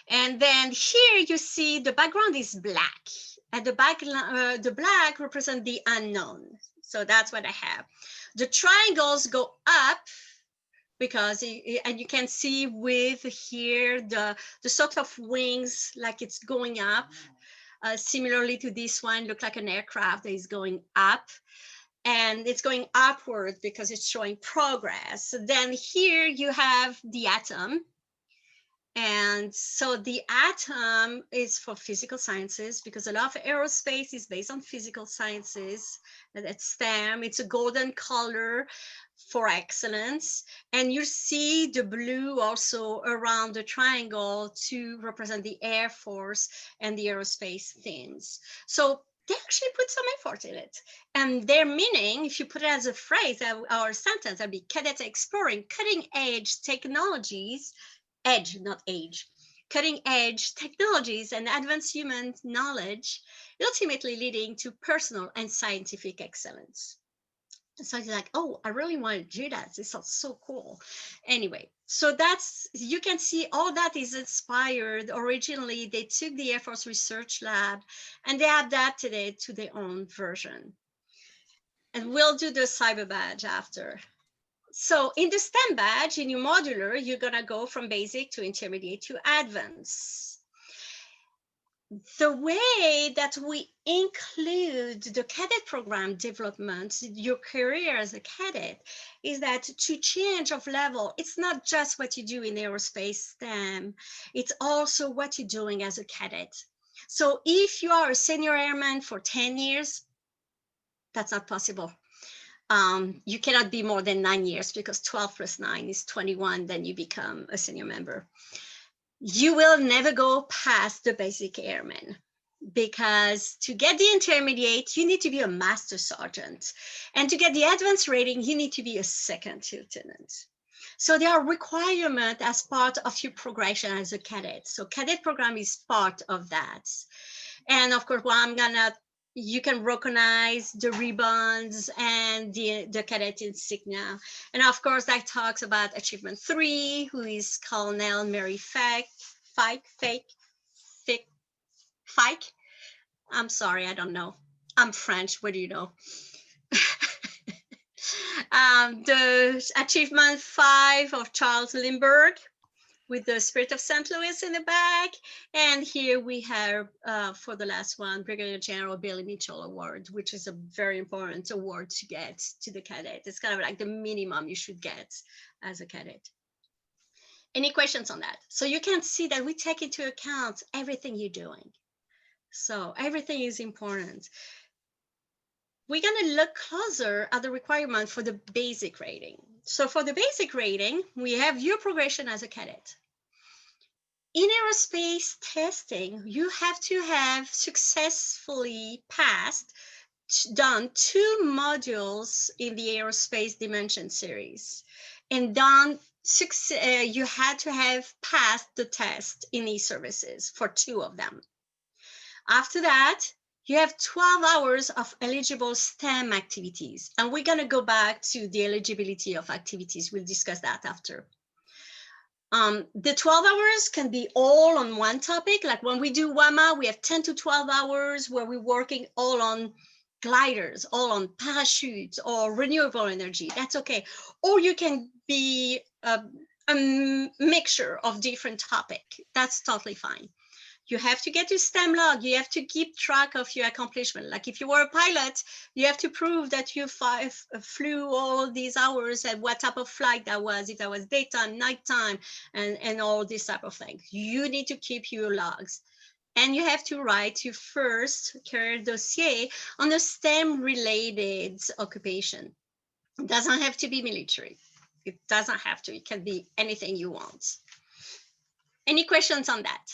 And then here you see the background is black. And the black represents the unknown. So that's what I have. The triangles go up because, and you can see with here the sort of wings like it's going up. Similarly to this one, look like an aircraft that is going up. And it's going upward because it's showing progress. Then here you have the atom. And so the atom is for physical sciences, because a lot of aerospace is based on physical sciences. And that's STEM. It's a golden color for excellence. And you see the blue also around the triangle to represent the Air Force and the aerospace themes. So they actually put some effort in it. And their meaning, if you put it as a phrase or a sentence, that'd be cadets exploring cutting edge technologies, edge, not age, cutting edge technologies and advanced human knowledge, ultimately leading to personal and scientific excellence. So it's like, oh, I really want to do that. This sounds so cool. Anyway, so that's, you can see all that is inspired. Originally, they took the Air Force Research Lab and they adapted it to their own version. And we'll do the cyber badge after. So in the STEM badge, in your modular, you're going to go from basic to intermediate to advanced. The way that we include the cadet program development, your career as a cadet, is that to change of level, it's not just what you do in aerospace STEM, it's also what you're doing as a cadet. So if you are a senior airman for 10 years, that's not possible. You cannot be more than 9 years, because 12 plus 9 is 21, then you become a senior member. You will never go past the basic airman, because to get the intermediate, you need to be a master sergeant. And to get the advanced rating, you need to be a second lieutenant. So there are requirements as part of your progression as a cadet. So cadet program is part of that. And of course, you can recognize the ribbons and the cadet insignia. And of course, that talks about achievement 3, who is Colonel Mary Fike. I'm sorry, I don't know. I'm French, what do you know? The achievement 5 of Charles Lindbergh, with the Spirit of St. Louis in the back. And here we have, for the last one, Brigadier General Billy Mitchell Award, which is a very important award to get to the cadet. It's kind of like the minimum you should get as a cadet. Any questions on that? So you can see that we take into account everything you're doing. So everything is important. We're going to look closer at the requirement for the basic rating. So for the basic rating, we have your progression as a cadet. In aerospace testing, you have to have successfully done 2 modules in the aerospace dimension series, and you had to have passed the test in e-services for 2 of them. After that, you have 12 hours of eligible STEM activities, and we're going to go back to the eligibility of activities. We'll discuss that after. The 12 hours can be all on one topic. Like when we do WAMA, we have 10 to 12 hours where we're working all on gliders, all on parachutes or renewable energy. That's okay. Or you can be a mixture of different topics. That's totally fine. You have to get your STEM log. You have to keep track of your accomplishment. Like if you were a pilot, you have to prove that you flew all these hours and what type of flight that was, if that was daytime, nighttime, and all this type of things. You need to keep your logs. And you have to write your first career dossier on a STEM-related occupation. It doesn't have to be military. It doesn't have to. It can be anything you want. Any questions on that?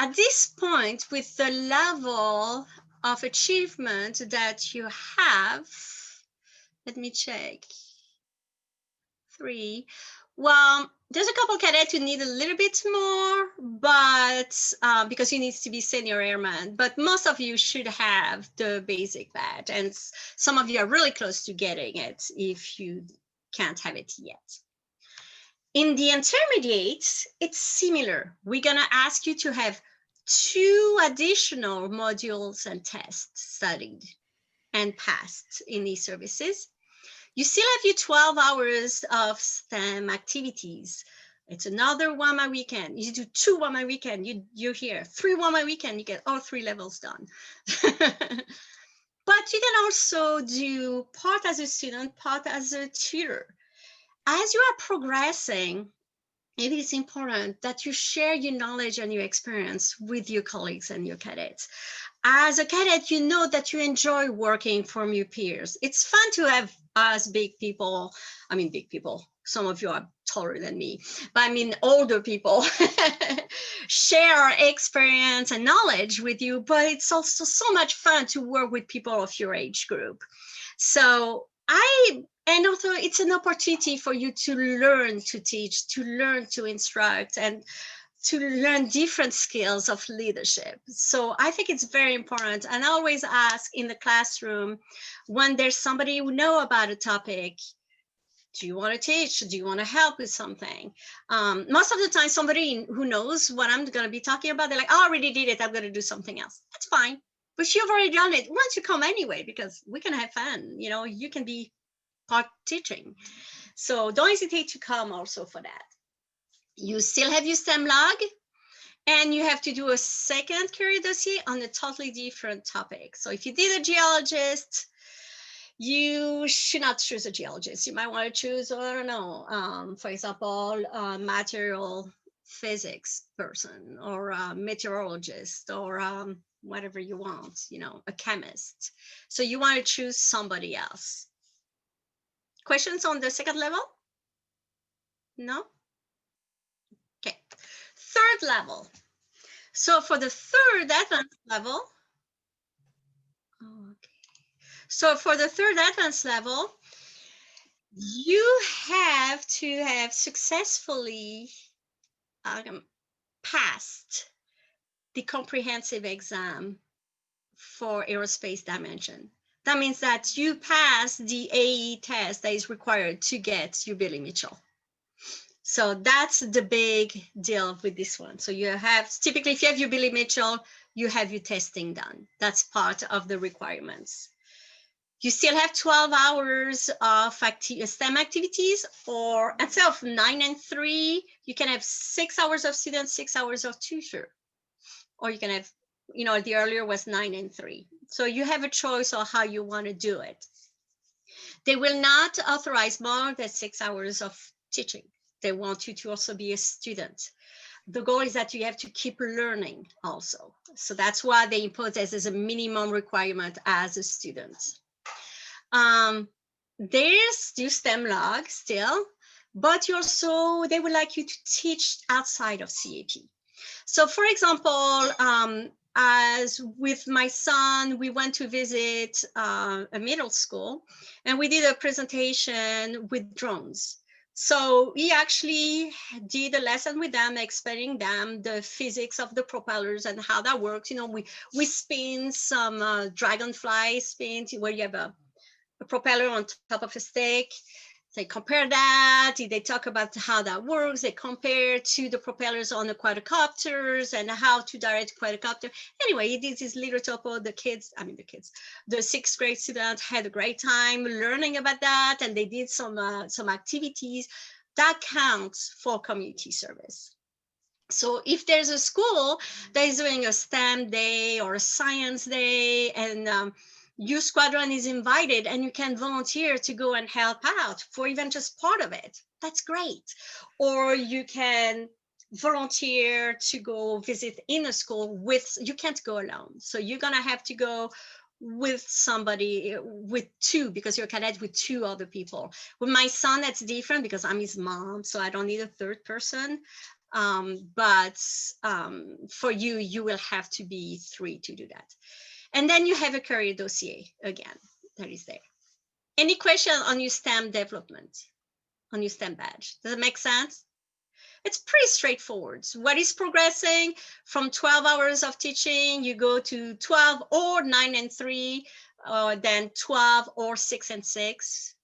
At this point, with the level of achievement that you have, let me check. 3. Well, there's a couple cadets who need a little bit more, but because you need to be senior airman, but most of you should have the basic badge, and some of you are really close to getting it if you can't have it yet. In the intermediate, it's similar. We're gonna ask you to have 2 additional modules and tests studied and passed in these services. You still have your 12 hours of STEM activities. It's another WAMA weekend. You do 2 WAMA weekend, you're here. 3 WAMA weekend, you get all 3 levels done. But you can also do part as a student, part as a tutor. As you are progressing, it is important that you share your knowledge and your experience with your colleagues and your cadets. As a cadet, you know that you enjoy working from your peers. It's fun to have us big people, some of you are taller than me, but I mean older people, share experience and knowledge with you, but it's also so much fun to work with people of your age group. And also it's an opportunity for you to learn to teach, to learn to instruct, and to learn different skills of leadership. So I think it's very important. And I always ask in the classroom, when there's somebody who knows about a topic, do you want to teach? Do you want to help with something? Most of the time, somebody who knows what I'm going to be talking about, they're like, oh, I already did it. I'm going to do something else. That's fine. But you've already done it. Why don't you come anyway? Because we can have fun. You know, you can be part teaching. So don't hesitate to come also for that. You still have your STEM log, and you have to do a second career dossier on a totally different topic. So if you did a geologist, you should not choose a geologist. You might want to choose, I don't know, for example, a material physics person, or a meteorologist, or whatever you want, you know, a chemist. So you want to choose somebody else. Questions on the second level? No? Okay. Third level. So for the third advanced level, So for the third advanced level, you have to have successfully passed the comprehensive exam for aerospace dimension. That means that you pass the AE test that is required to get your Billy Mitchell. So that's the big deal with this one. So you have, typically if you have your Billy Mitchell, you have your testing done. That's part of the requirements. You still have 12 hours of STEM activities, or instead of 9 and 3, you can have 6 hours of students, 6 hours of tutor. Or you can have, you know, the earlier was 9 and 3. So you have a choice on how you want to do it. They will not authorize more than 6 hours of teaching. They want you to also be a student. The goal is that you have to keep learning also. So that's why they impose this as a minimum requirement as a student. There's your STEM log still, but you also, they would like you to teach outside of CAP. So for example, as with my son, we went to visit a middle school, and we did a presentation with drones. So he actually did a lesson with them, explaining them the physics of the propellers and how that works. You know, we spin some dragonfly spins where you have a propeller on top of a stick. They compare that, they talk about how that works, they compare to the propellers on the quadcopters and how to direct a quadcopter. Anyway, he did this little topo. The 6th grade students had a great time learning about that, and they did some activities that counts for community service. So if there's a school that is doing a STEM day or a science day, and your squadron is invited and you can volunteer to go and help out for even just part of it, that's great. Or you can volunteer to go visit in a school with, you can't go alone. So you're gonna have to go with somebody, with two, because you're a cadet with 2 other people. With my son, that's different because I'm his mom, so I don't need a third person. But for you, you will have to be 3 to do that. And then you have a career dossier again, that is there. Any question on your STEM development, on your STEM badge? Does it make sense? It's pretty straightforward. What is progressing from 12 hours of teaching, you go to 12 or 9 and 3, then 12 or 6 and 6.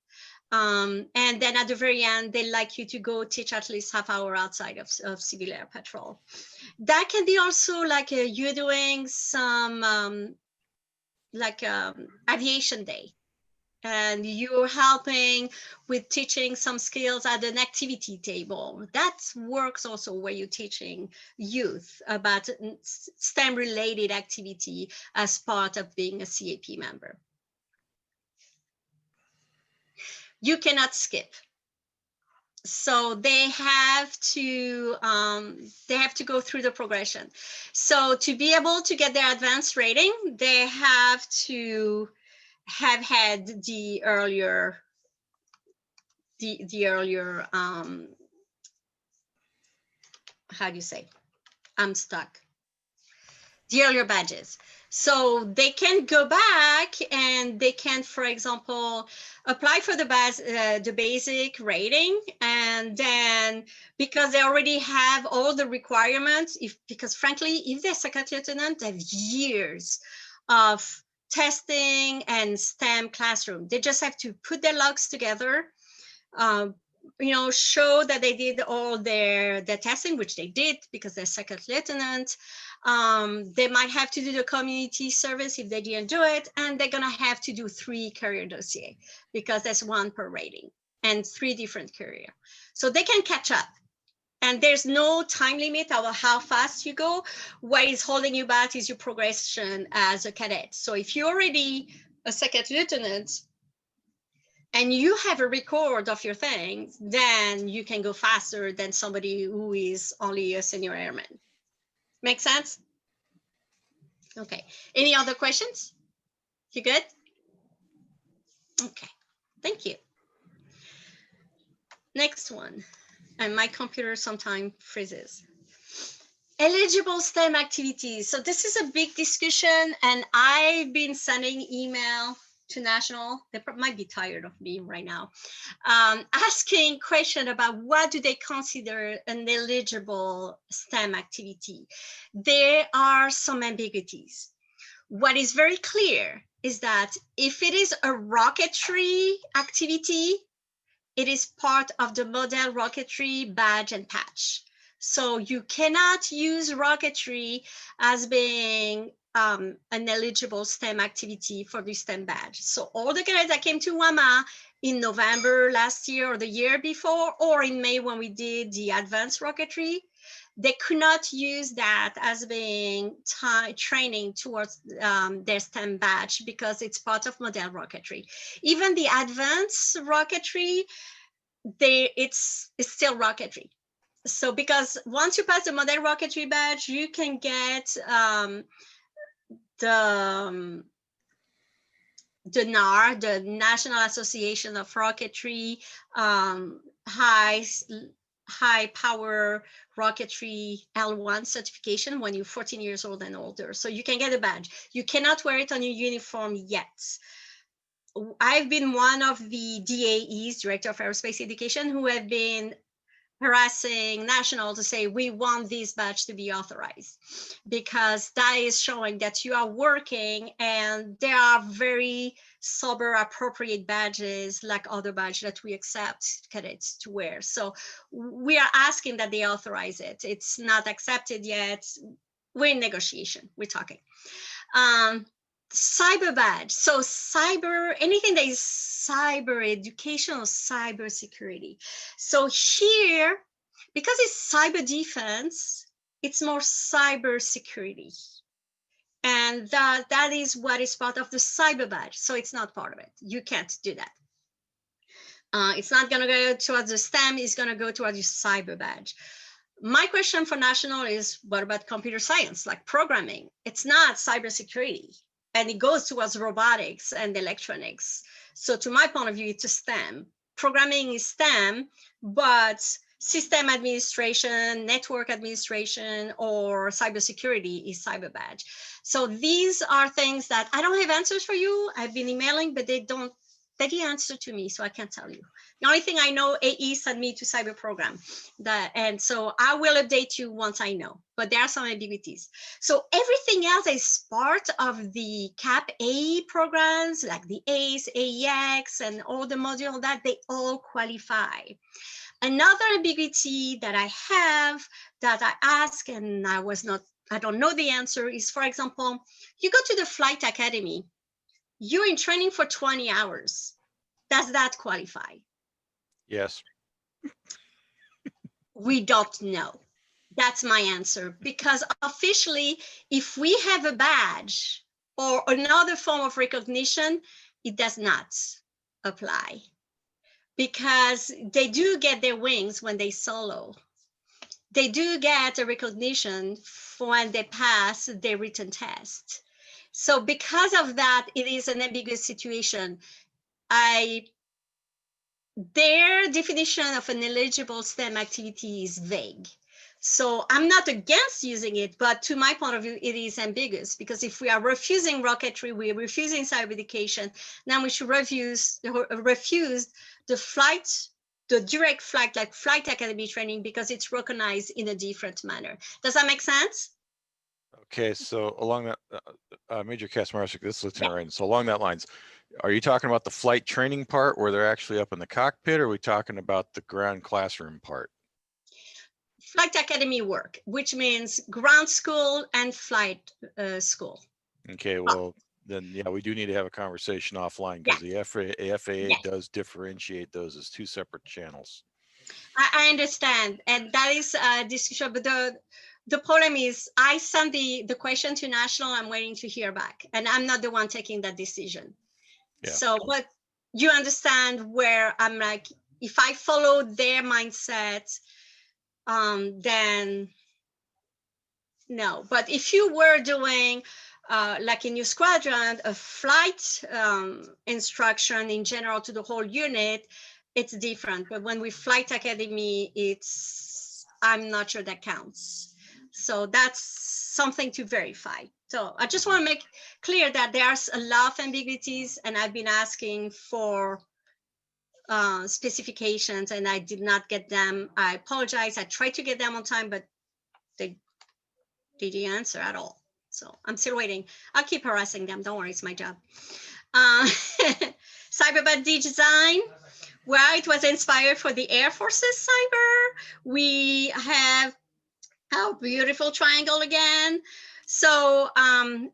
And then at the very end, they like you to go teach at least half hour outside of civil air patrol. That can be also like you're doing some aviation day, and you're helping with teaching some skills at an activity table. That works also where you're teaching youth about STEM related activity as part of being a CAP member. You cannot skip. So they have to go through the progression. So to be able to get their advanced rating, they have to have had the earlier how do you say, I'm stuck, the earlier badges. So they can go back and they can, for example, apply for the basic rating, and then because they already have all the requirements, because frankly, if they're second lieutenant, they have years of testing and STEM classroom. They just have to put their logs together, show that they did all their testing, which they did because they're second lieutenant. They might have to do the community service if they didn't do it, and they're gonna have to do 3 career dossier because there's 1 per rating and 3 different career. So they can catch up. And there's no time limit over how fast you go. What is holding you back is your progression as a cadet. So if you're already a second lieutenant and you have a record of your things, then you can go faster than somebody who is only a senior airman. Make sense? Okay. Any other questions? You good? Okay. Thank you. Next one. And my computer sometimes freezes. Eligible STEM activities. So this is a big discussion, and I've been sending email to National. They might be tired of me right now, asking question about what do they consider an eligible STEM activity. There are some ambiguities. What is very clear is that if it is a rocketry activity, it is part of the model rocketry badge and patch. So you cannot use rocketry as being an eligible STEM activity for the STEM badge. So all the guys that came to WAMA in November last year or the year before, or in May when we did the advanced rocketry, they could not use that as being training towards their STEM badge because it's part of model rocketry. Even the advanced rocketry, it's still rocketry. So because once you pass the model rocketry badge, you can get the NAR, the National Association of Rocketry, high power rocketry L1 certification when you're 14 years old and older. So you can get a badge. You cannot wear it on your uniform yet. I've been one of the DAEs, Director of Aerospace Education, who have been harassing National to say, we want this badge to be authorized, because that is showing that you are working, and there are very sober, appropriate badges like other badges that we accept cadets to wear. So we are asking that they authorize it. It's not accepted yet. We're in negotiation, we're talking. Cyber badge. So cyber, anything that is cyber education or cyber security. So here, because it's cyber defense, it's more cyber security. And that is what is part of the cyber badge. So it's not part of it. You can't do that. It's not going to go towards the STEM, it's going to go towards your cyber badge. My question for National is, what about computer science, like programming? It's not cybersecurity, and it goes towards robotics and electronics. So to my point of view, it's a STEM. Programming is STEM, but system administration, network administration, or cybersecurity is cyber badge. So these are things that I don't have answers for you. I've been emailing, but they didn't answer to me, so I can't tell you. The only thing I know, AE sent me to cyber program, and so I will update you once I know, but there are some ambiguities. So everything else is part of the CAPP AE programs, like the ACE, AEX, and all the modules that they all qualify. Another ambiguity that I have, that I ask, and I don't know the answer, is, for example, you go to the flight academy, you're in training for 20 hours. Does that qualify? Yes. We don't know. That's my answer, because officially, if we have a badge or another form of recognition, it does not apply. because they do get their wings when they solo. They do get a recognition for when they pass their written test. So because of that, it is an ambiguous situation. Their definition of an eligible STEM activity is vague. So I'm not against using it, but to my point of view, it is ambiguous, because if we are refusing rocketry, we're refusing cyber education, then we should refuse the flight, the direct flight, like flight academy training, because it's recognized in a different manner. Does that make sense? Okay, so along that, Major Kasmarczyk, this is Lieutenant Ryan. So along that lines, are you talking about the flight training part where they're actually up in the cockpit, or are we talking about the ground classroom part? Flight academy work, which means ground school and flight school. Okay, well, then, yeah, we do need to have a conversation offline, because the FAA does differentiate those as two separate channels. I understand, and that is a discussion, but the problem is I sent the question to National, I'm waiting to hear back, and I'm not the one taking that decision. Yeah. So, but you understand where I'm like, if I follow their mindset, then no. But if you were doing, like in your squadron, a flight instruction in general to the whole unit, it's different. But when we flight academy, I'm not sure that counts. So that's something to verify. So I just want to make clear that there's a lot of ambiguities, and I've been asking for specifications, and I did not get them. I apologize. I tried to get them on time, but they didn't answer at all. So I'm still waiting. I'll keep harassing them. Don't worry, it's my job. Cyberbot design. Well, it was inspired for the Air Force's cyber. We have our beautiful triangle again. So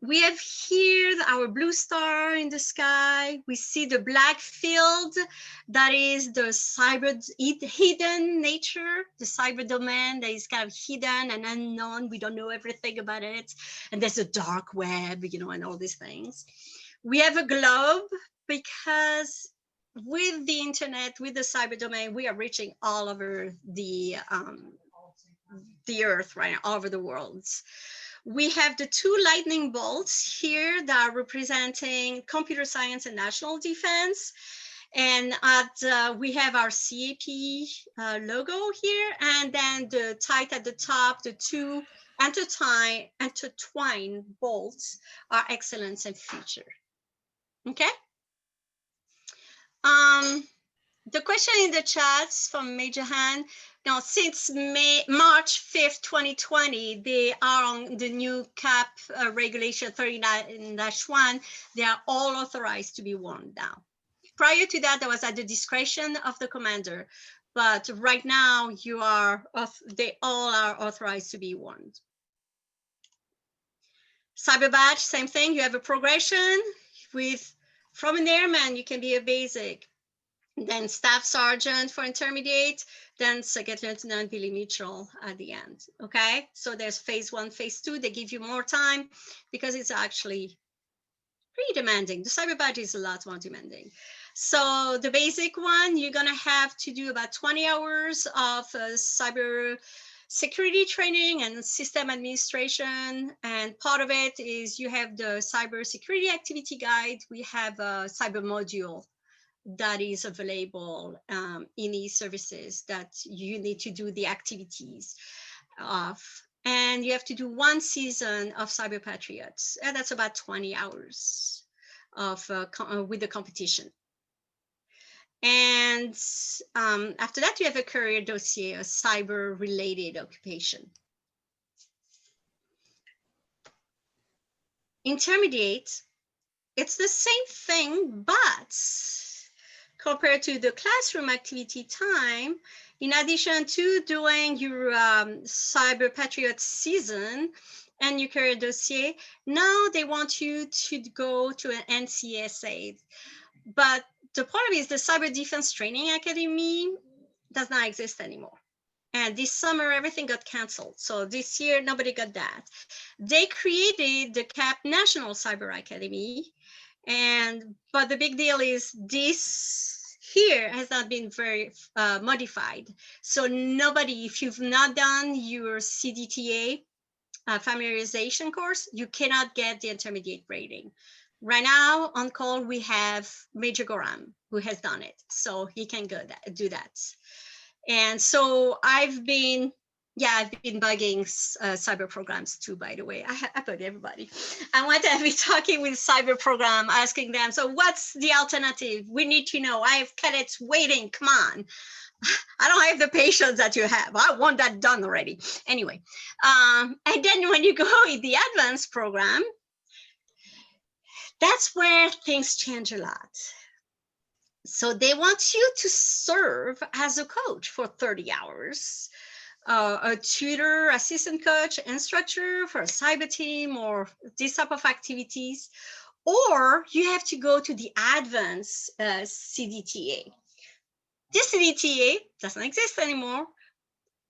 we have here our blue star in the sky. We see the black field. That is the cyber hidden nature, the cyber domain that is kind of hidden and unknown. We don't know everything about it. And there's a dark web, you know, and all these things. We have a globe, because with the internet, with the cyber domain, we are reaching all over the earth, right, all over the world. We have the two lightning bolts here that are representing computer science and national defense. And we have our CAPP logo here, and then the tight at the top, the two intertwined bolts are excellence and feature. Okay. The question in the chats from Major Han. Now, since March 5th, 2020, they are on the new CAPP regulation 39-1. They are all authorized to be worn now. Prior to that, that was at the discretion of the commander. But right now, they all are authorized to be worn. Cyber badge, same thing. You have a progression from an airman, you can be a basic. Then staff sergeant for intermediate, then second lieutenant Billy Mitchell at the end. Okay, so there's phase 1, phase 2. They give you more time because it's actually pretty demanding. The cyber badge is a lot more demanding. So the basic one, you're gonna have to do about 20 hours of cyber security training and system administration. And part of it is you have the cyber security activity guide. We have a cyber module that is available in e-services that you need to do the activities of. And you have to do 1 season of Cyber Patriots. And that's about 20 hours of with the competition. And after that, you have a career dossier, a cyber-related occupation. Intermediate, it's the same thing, but compared to the classroom activity time, in addition to doing your Cyber Patriot season and your career dossier, now they want you to go to an NCSA. But the problem is the Cyber Defense Training Academy does not exist anymore. And this summer, everything got canceled. So this year, nobody got that. They created the CAPP National Cyber Academy. But the big deal is this here has not been very modified. So nobody, if you've not done your CDTA familiarization course, you cannot get the intermediate rating. Right now on call, we have Major Goram who has done it. So he can go do that. And so I've been bugging cyber programs too, by the way. I bug everybody. I want to be talking with cyber program, asking them, so what's the alternative? We need to know. I have cadets waiting, come on. I don't have the patience that you have. I want that done already. Anyway, and then when you go in the advanced program, that's where things change a lot. So they want you to serve as a coach for 30 hours, a tutor, assistant coach, instructor for a cyber team or this type of activities, or you have to go to the advanced CDTA. This CDTA doesn't exist anymore.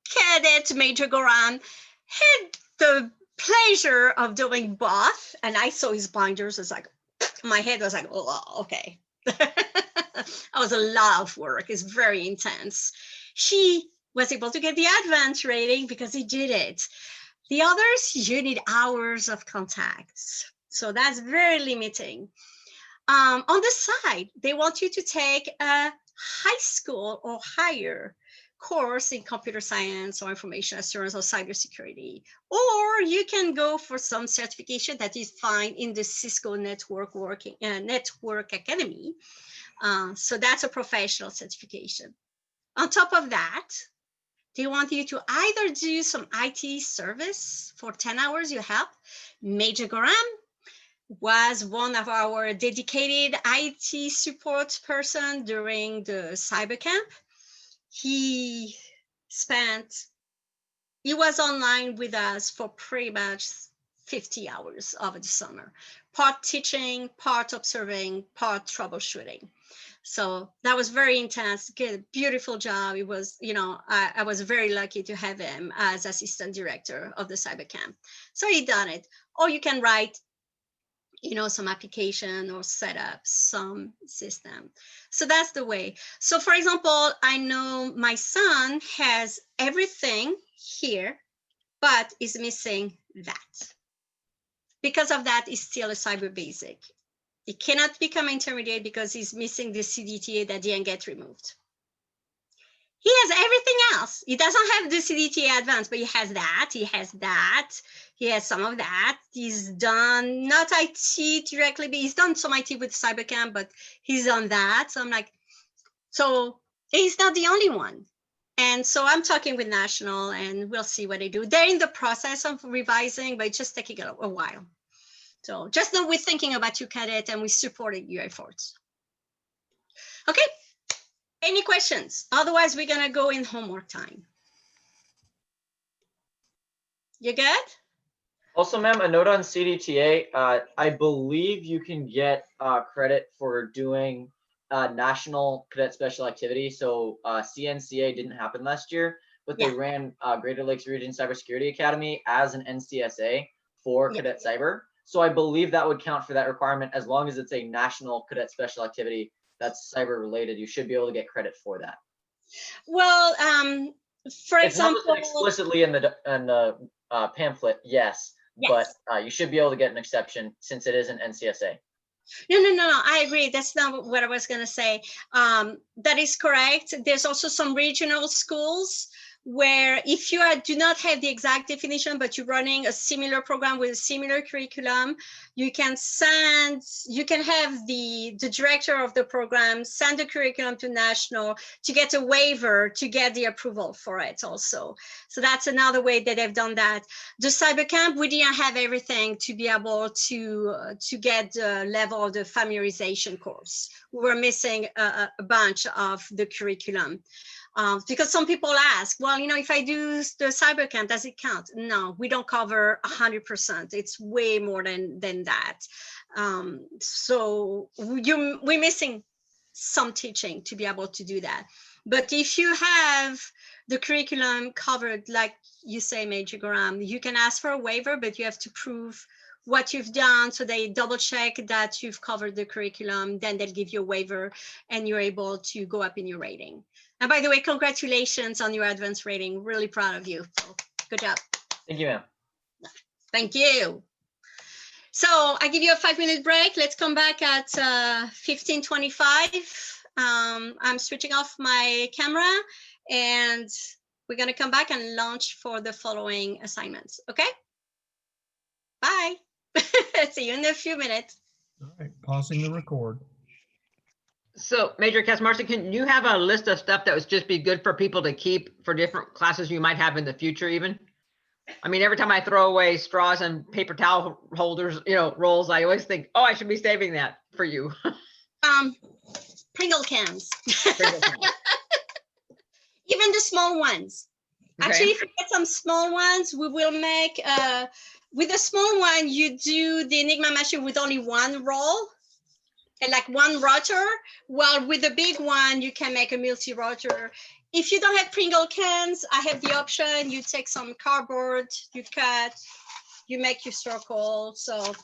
Cadet Major Goran had the pleasure of doing both, and I saw his binders. It's like, my head was like, oh, okay. That was a lot of work. It's very intense. He was able to get the advanced rating because he did it. The others, you need hours of contacts. So that's very limiting. On the side, they want you to take a high school or higher course in computer science or information assurance or cybersecurity, or you can go for some certification that is fine in the Cisco Network Academy. So that's a professional certification. On top of that, they want you to either do some IT service for 10 hours you help. Major Goram was one of our dedicated IT support person during the cyber camp. He was online with us for pretty much 50 hours over the summer, part teaching, part observing, part troubleshooting. So that was very intense, get a beautiful job. It was, I was very lucky to have him as assistant director of the cyber camp. So he done it. Or you can write, some application or set up some system. So that's the way. So for example, I know my son has everything here, but is missing that. Because of that, he's still a cyber basic. He cannot become intermediate because he's missing the CDTA that didn't get removed. He has everything else. He doesn't have the CDTA advanced, but he has that, he has that, he has some of that. He's done, not IT directly, but he's done some IT with CyberCamp, but he's done that. So I'm like, so he's not the only one. And so I'm talking with National and we'll see what they do. They're in the process of revising, but it's just taking a while. So just know we're thinking about you, cadet, and we're supporting your efforts. Okay. Any questions? Otherwise, we're gonna go in homework time. You good? Also, ma'am, a note on CDTA. I believe you can get credit for doing National Cadet Special Activity. So CNCA didn't happen last year, but they ran Greater Lakes Region Cybersecurity Academy as an NCSA for Cadet Cyber. So I believe that would count for that requirement as long as it's a National Cadet Special Activity that's cyber related. You should be able to get credit for that. Well, for example, it's not explicitly in the pamphlet, yes, but you should be able to get an exception since it is an NCSA. No, I agree. That's not what I was going to say. That is correct. There's also some regional schools where if you do not have the exact definition, but you're running a similar program with a similar curriculum, you can have the director of the program send the curriculum to National to get a waiver, to get the approval for it also. So that's another way that they've done that. The cyber camp, we didn't have everything to be able to get the level of the familiarization course. We were missing a bunch of the curriculum. Because some people ask, well, if I do the cyber camp, does it count? No, we don't cover 100%. It's way more than that. So we're missing some teaching to be able to do that. But if you have the curriculum covered, like you say, Major Graham, you can ask for a waiver, but you have to prove what you've done. So they double check that you've covered the curriculum, then they'll give you a waiver and you're able to go up in your rating. And by the way, congratulations on your advanced rating. Really proud of you. So good job. Thank you, ma'am. Thank you. So I give you a 5-minute break. Let's come back at 15:25. I'm switching off my camera and we're gonna come back and launch for the following assignments, okay? Bye. See you in a few minutes. All right, pausing the record. So Major Kaczmarski, can you have a list of stuff that would just be good for people to keep for different classes you might have in the future even? I mean, every time I throw away straws and paper towel holders, rolls, I always think, oh, I should be saving that for you. Pringle cans. Even the small ones. Okay. Actually, if you get some small ones, we will make, with the small one, you do the Enigma machine with only one roll, and like one rotor, while with the big one, you can make a multi-rotor. If you don't have Pringle cans, I have the option. You take some cardboard, you cut, you make your circle. So,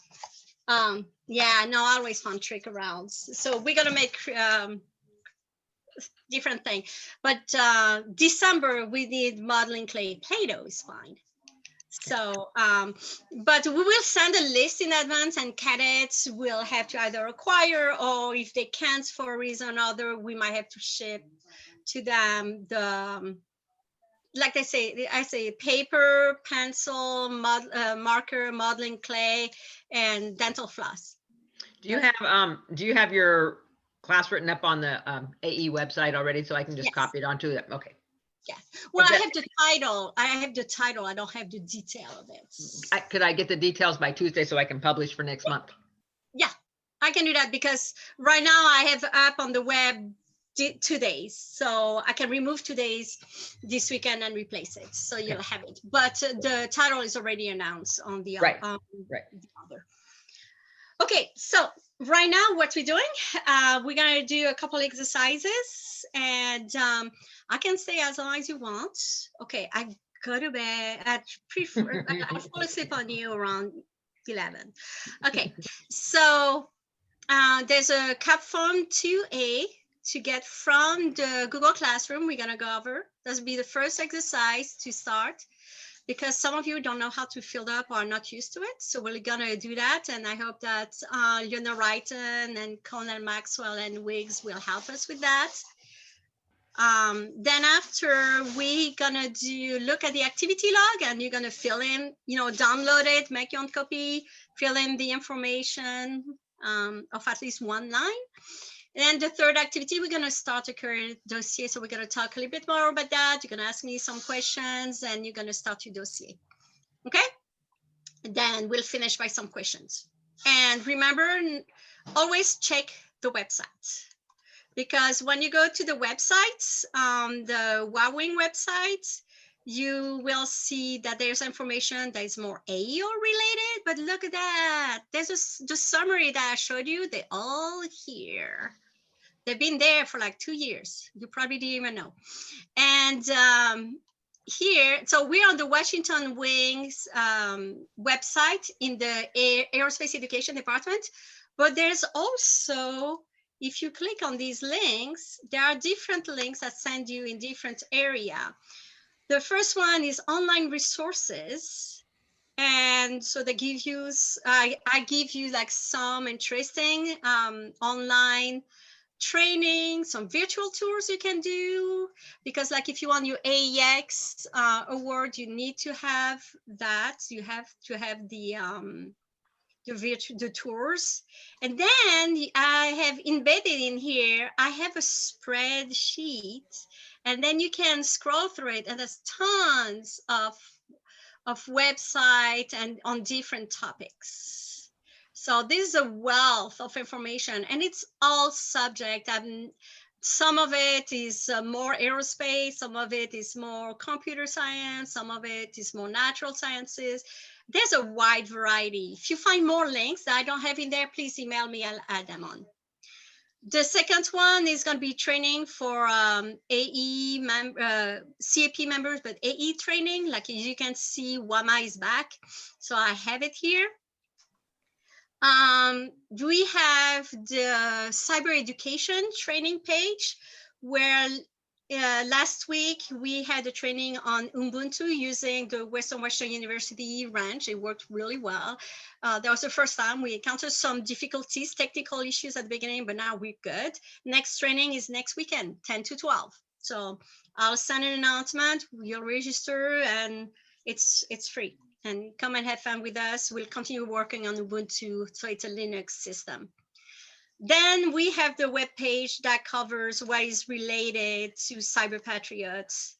yeah, no, I always found trick arounds. So we're gonna make different thing. But December, we need modeling clay. Play-Doh is fine. So, but we will send a list in advance and cadets will have to either acquire, or if they can't for a reason or other, we might have to ship to them the, like I say paper, pencil, marker, modeling clay, and dental floss. Do you have your class written up on the AE website already, so I can just Yes. copy it onto it? Okay. Yes. Well, Okay. I have the title. I don't have the detail of it. Could I get the details by Tuesday so I can publish for next month? Yeah, I can do that because right now I have up on the web 2 days, so I can remove 2 days this weekend and replace it. So you'll have it. But the title is already announced on the Right. the other. Okay, so right now what we're doing, we're gonna do a couple exercises, and I can stay as long as you want. Okay, I go to bed. I fall asleep on you around 11. Okay, so there's a CAPP form 2A to get from the Google Classroom. We're gonna go over. This will be the first exercise to start, because some of you don't know how to fill up or are not used to it. So we're gonna do that. And I hope that Leona Wrighton and Colonel Maxwell and Wiggs will help us with that. Then after, we're gonna look at the activity log, and you're gonna fill in, download it, make your own copy, fill in the information of at least one line. And then the third activity, we're gonna start a current dossier. So we're gonna talk a little bit more about that. You're gonna ask me some questions and you're gonna start your dossier, okay? And then we'll finish by some questions. And remember, always check the website. Because when you go to the website, the Wawing website, you will see that there's information that is more AEO related, but look at that. There's the summary that I showed you, they're all here. They've been there for like 2 years. You probably didn't even know. And here, so we're on the Washington Wings website in the Aerospace Education Department, but there's also, if you click on these links, there are different links that send you in different area. The first one is online resources. And so they give you, I give you like some interesting online training, some virtual tours you can do, because like if you want your AEX award, you need to have that. You have to have the tours. And then I have embedded in here, I have a spreadsheet, and then you can scroll through it, and there's tons of websites and on different topics. So this is a wealth of information, and it's all subject. Some of it is more aerospace, some of it is more computer science, some of it is more natural sciences. There's a wide variety. If you find more links that I don't have in there, please email me, I'll add them on. The second one is going to be training for CAP members, but AE training. Like you can see, WAMA is back. So I have it here. We have the cyber education training page where last week we had a training on Ubuntu using the Western University ranch. It worked really well. That was the first time. We encountered some difficulties, technical issues at the beginning, but now we're good. Next training is next weekend, 10 to 12. So I'll send an announcement, you'll register, and it's free. And come and have fun with us. We'll continue working on Ubuntu, so it's a Linux system. Then we have the web page that covers what is related to Cyber Patriots.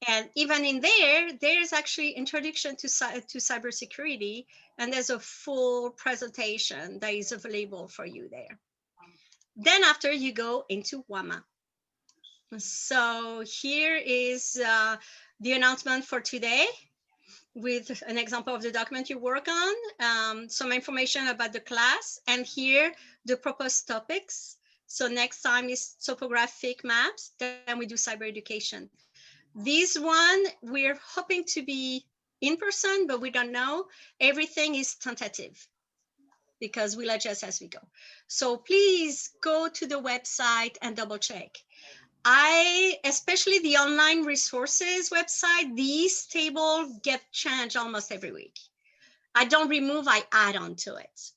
And even in there, there's actually introduction to cybersecurity, and there's a full presentation that is available for you there. Then after you go into WAMA. So here is the announcement for today, with an example of the document you work on, some information about the class, and here the proposed topics. So next time is topographic maps, then we do cyber education. This one, we're hoping to be in person, but we don't know. Everything is tentative because we'll adjust as we go. So please go to the website and double check. Especially the online resources website, these tables get changed almost every week. I don't remove, I add on to it.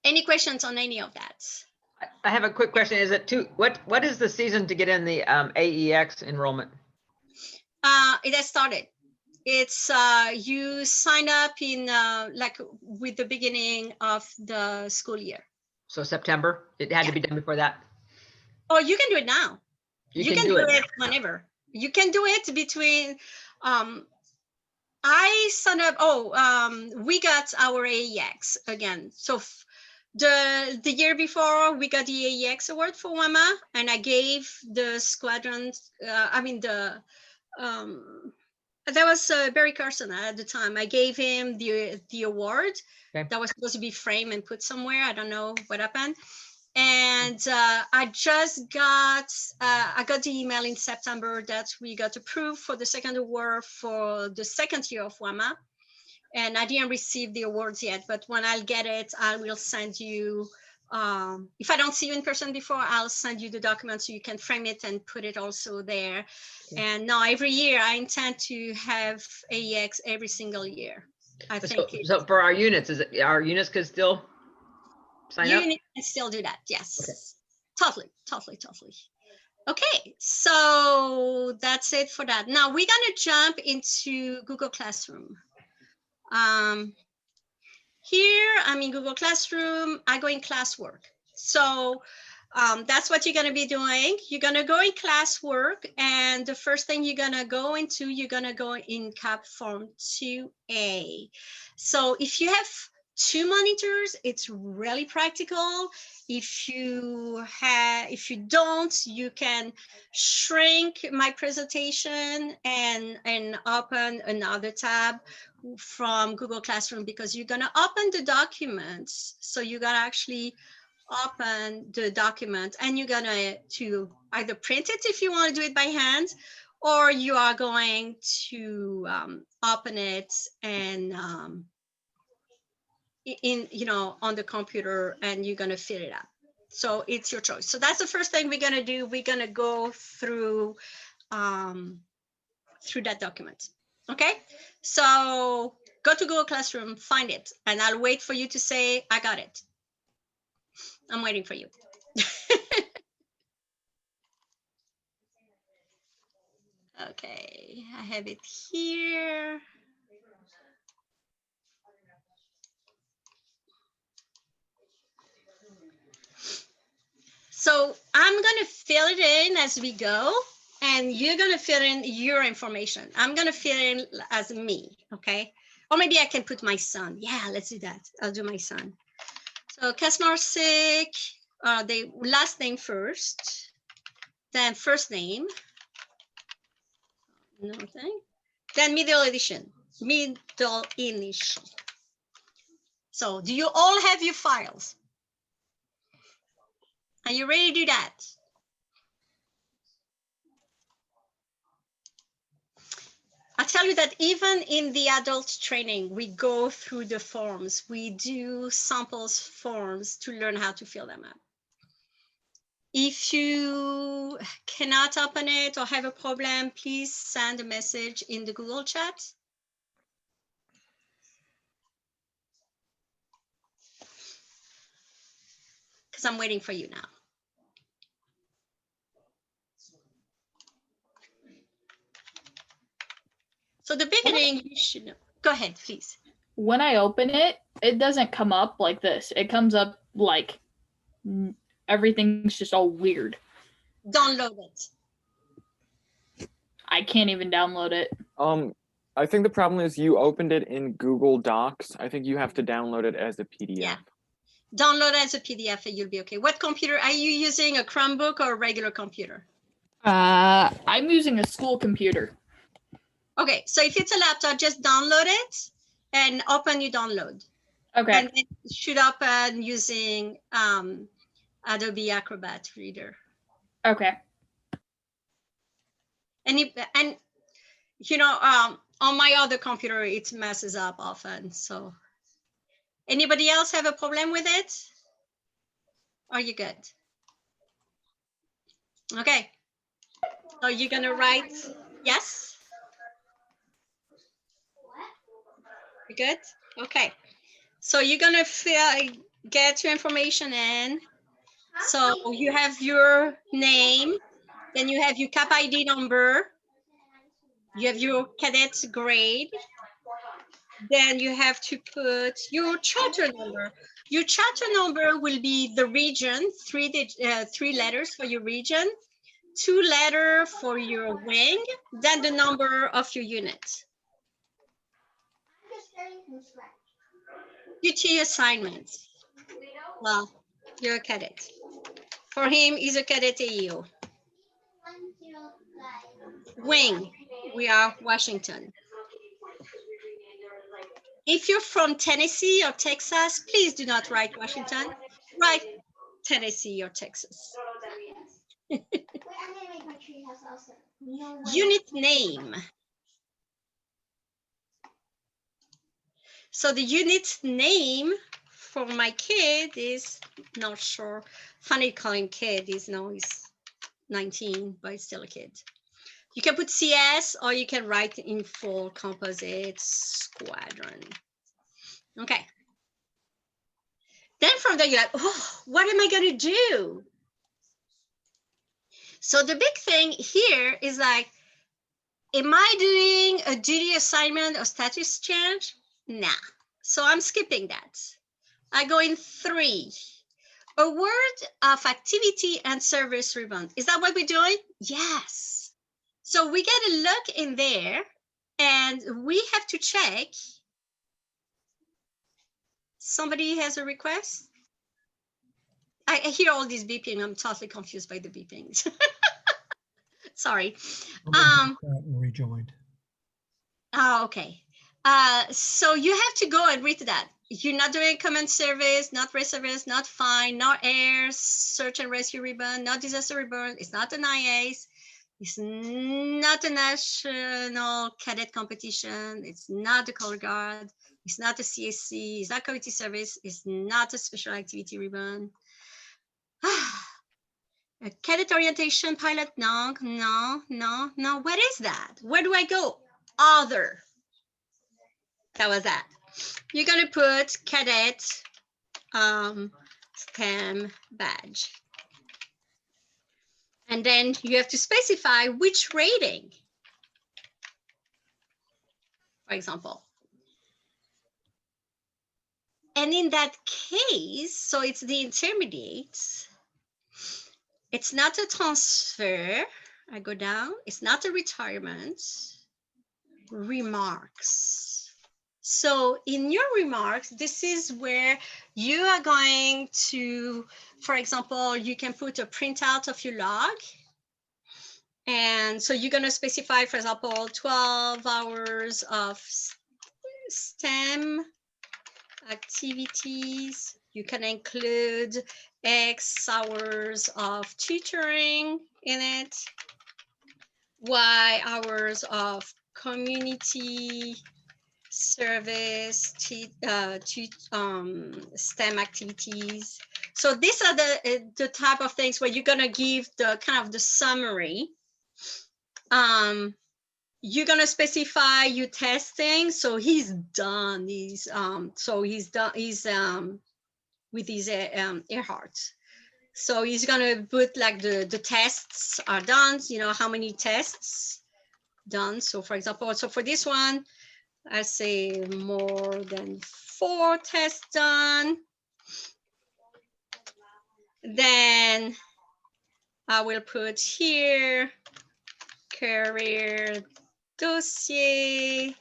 Any questions on any of that? I have a quick question. Is it what is the season to get in the AEX enrollment? It has started. It's you sign up in like with the beginning of the school year. So September, it had to be done before that. Oh, you can do it now. You can do it whenever. You can do it between, I signed up, we got our AEX again. So the year before we got the AEX award for WAMA, and I gave the squadron, there was Barry Carson at the time. I gave him the award. Okay. That was supposed to be framed and put somewhere. I don't know what happened. And I got the email in September that we got approved for the second award for the second year of WAMA. And I didn't receive the awards yet, but when I'll get it, I will send you, if I don't see you in person before, I'll send you the document so you can frame it and put it also there. Okay. And now every year I intend to have AEX every single year. I think. So for our units, our units could still sign up? You can still do that, yes. Okay. Totally. Okay, so that's it for that. Now we're gonna jump into Google Classroom. Here I'm in Google Classroom, I go in classwork. So that's what you're gonna be doing. You're gonna go in classwork, and the first thing you're gonna go into, you're gonna go in CAPP form 2A. So if you have 2 monitors, it's really practical. If you don't, you can shrink my presentation and open another tab from Google Classroom, because you're gonna open the documents. So you're gonna actually open the document, and you're gonna to either print it if you want to do it by hand, or you are going to open it and on the computer, and you're gonna fill it up. So it's your choice. So that's the first thing we're gonna do. We're gonna go through that document. Okay, so go to Google Classroom, find it, and I'll wait for you to say, I got it. I'm waiting for you. Okay, I have it here. So I'm gonna fill it in as we go, and you're gonna fill in your information. I'm gonna fill in as me, okay? Or maybe I can put my son. Yeah, let's do that. I'll do my son. So Kaczmarczyk, the last name first, then first name, nothing, then middle initial. So do you all have your files? Are you ready to do that? I tell you that even in the adult training, we go through the forms. We do samples forms to learn how to fill them up. If you cannot open it or have a problem, please send a message in the Google chat. Because I'm waiting for you now. So the beginning, you should know. Go ahead, please. When I open it, it doesn't come up like this. It comes up like everything's just all weird. Download it. I can't even download it. I think the problem is you opened it in Google Docs. I think you have to download it as a PDF. Yeah. Download as a PDF and you'll be okay. What computer are you using? A Chromebook or a regular computer? I'm using a school computer. Okay, so if it's a laptop, just download it and open your download. Okay. And it should open using Adobe Acrobat Reader. Okay. And you know, on my other computer, it messes up often. So anybody else have a problem with it? Are you good? Okay. So you're gonna write yes? You good? Okay. So you're gonna get your information in. So you have your name, then you have your CAPP ID number, you have your cadet grade, then you have to put your charter number. Your charter number will be the region, three letters for your region, 2 letters for your wing, then the number of your unit. Duty assignments. Well, you're a cadet. For him, he's a cadet AEO. Wing, we are Washington. If you're from Tennessee or Texas, please do not write Washington. Write Tennessee or Texas. Unit name. So the unit name for my kid is not sure. Funny calling kid is now he's 19, but he's still a kid. You can put CS or you can write in full composite squadron. Okay. Then from there, you're like, oh, what am I going to do? So the big thing here is like, am I doing a duty assignment or status change? Nah. So I'm skipping that. I go in 3. Award of activity and service ribbon. Is that what we're doing? Yes. So we get a look in there and we have to check. Somebody has a request? I hear all these beeping. I'm totally confused by the beepings. Sorry. Rejoined. Oh, okay. So you have to go and read that. You're not doing command service, not rest service, not fine, not air, search and rescue ribbon, not disaster ribbon. It's not an IAS. It's not a national cadet competition. It's not the color guard. It's not a CSC. It's not community service. It's not a special activity ribbon. A cadet orientation pilot? No, no, no, no. What is that? Where do I go? Other. That was that. You're gonna put cadet STEM badge. And then you have to specify which rating. For example. And in that case, so it's the intermediate. It's not a transfer. I go down. It's not a retirement. Remarks. So in your remarks, this is where you are going to, for example, you can put a printout of your log. And so you're going to specify, for example, 12 hours of STEM activities. You can include X hours of tutoring in it, Y hours of community service, STEM activities. So these are the type of things where you're gonna give the kind of the summary. You're gonna specify your testing. So he's done these. He's with his Earhart. So he's gonna put like the tests are done. You know how many tests done. So for example, so for this one, I say more than 4 tests done. Then I will put here career dossier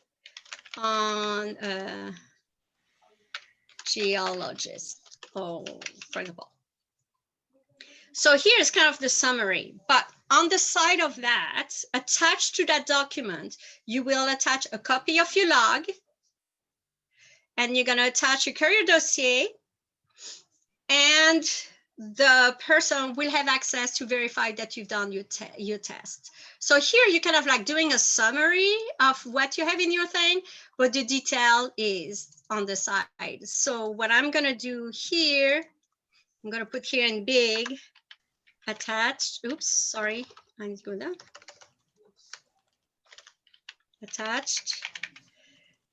on a geologist, for example. So here's kind of the summary, but on the side of that, attached to that document, you will attach a copy of your log, and you're gonna attach your career dossier, and the person will have access to verify that you've done your test. So here you're kind of like doing a summary of what you have in your thing, but the detail is on the side. So what I'm gonna do here, I'm gonna put here in big, attached, oops, sorry, I need to go down. Attached,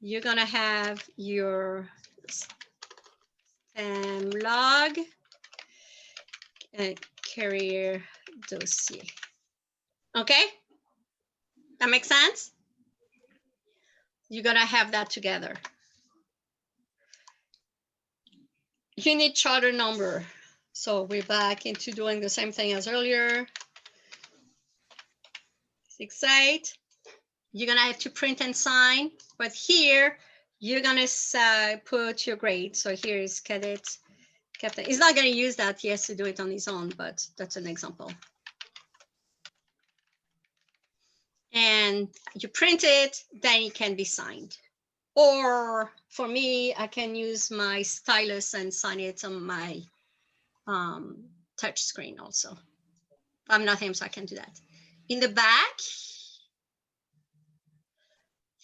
you're gonna have your log, career dossier. Okay, that makes sense? You're gonna have that together. Unit charter number. So we're back into doing the same thing as earlier. 6.8. You're gonna have to print and sign, but here you're gonna put your grade. So here is cadet, captain. He's not gonna use that. He has to do it on his own, but that's an example. And you print it, then it can be signed. Or for me, I can use my stylus and sign it on my touch screen also. I'm not him, so I can do that. In the back,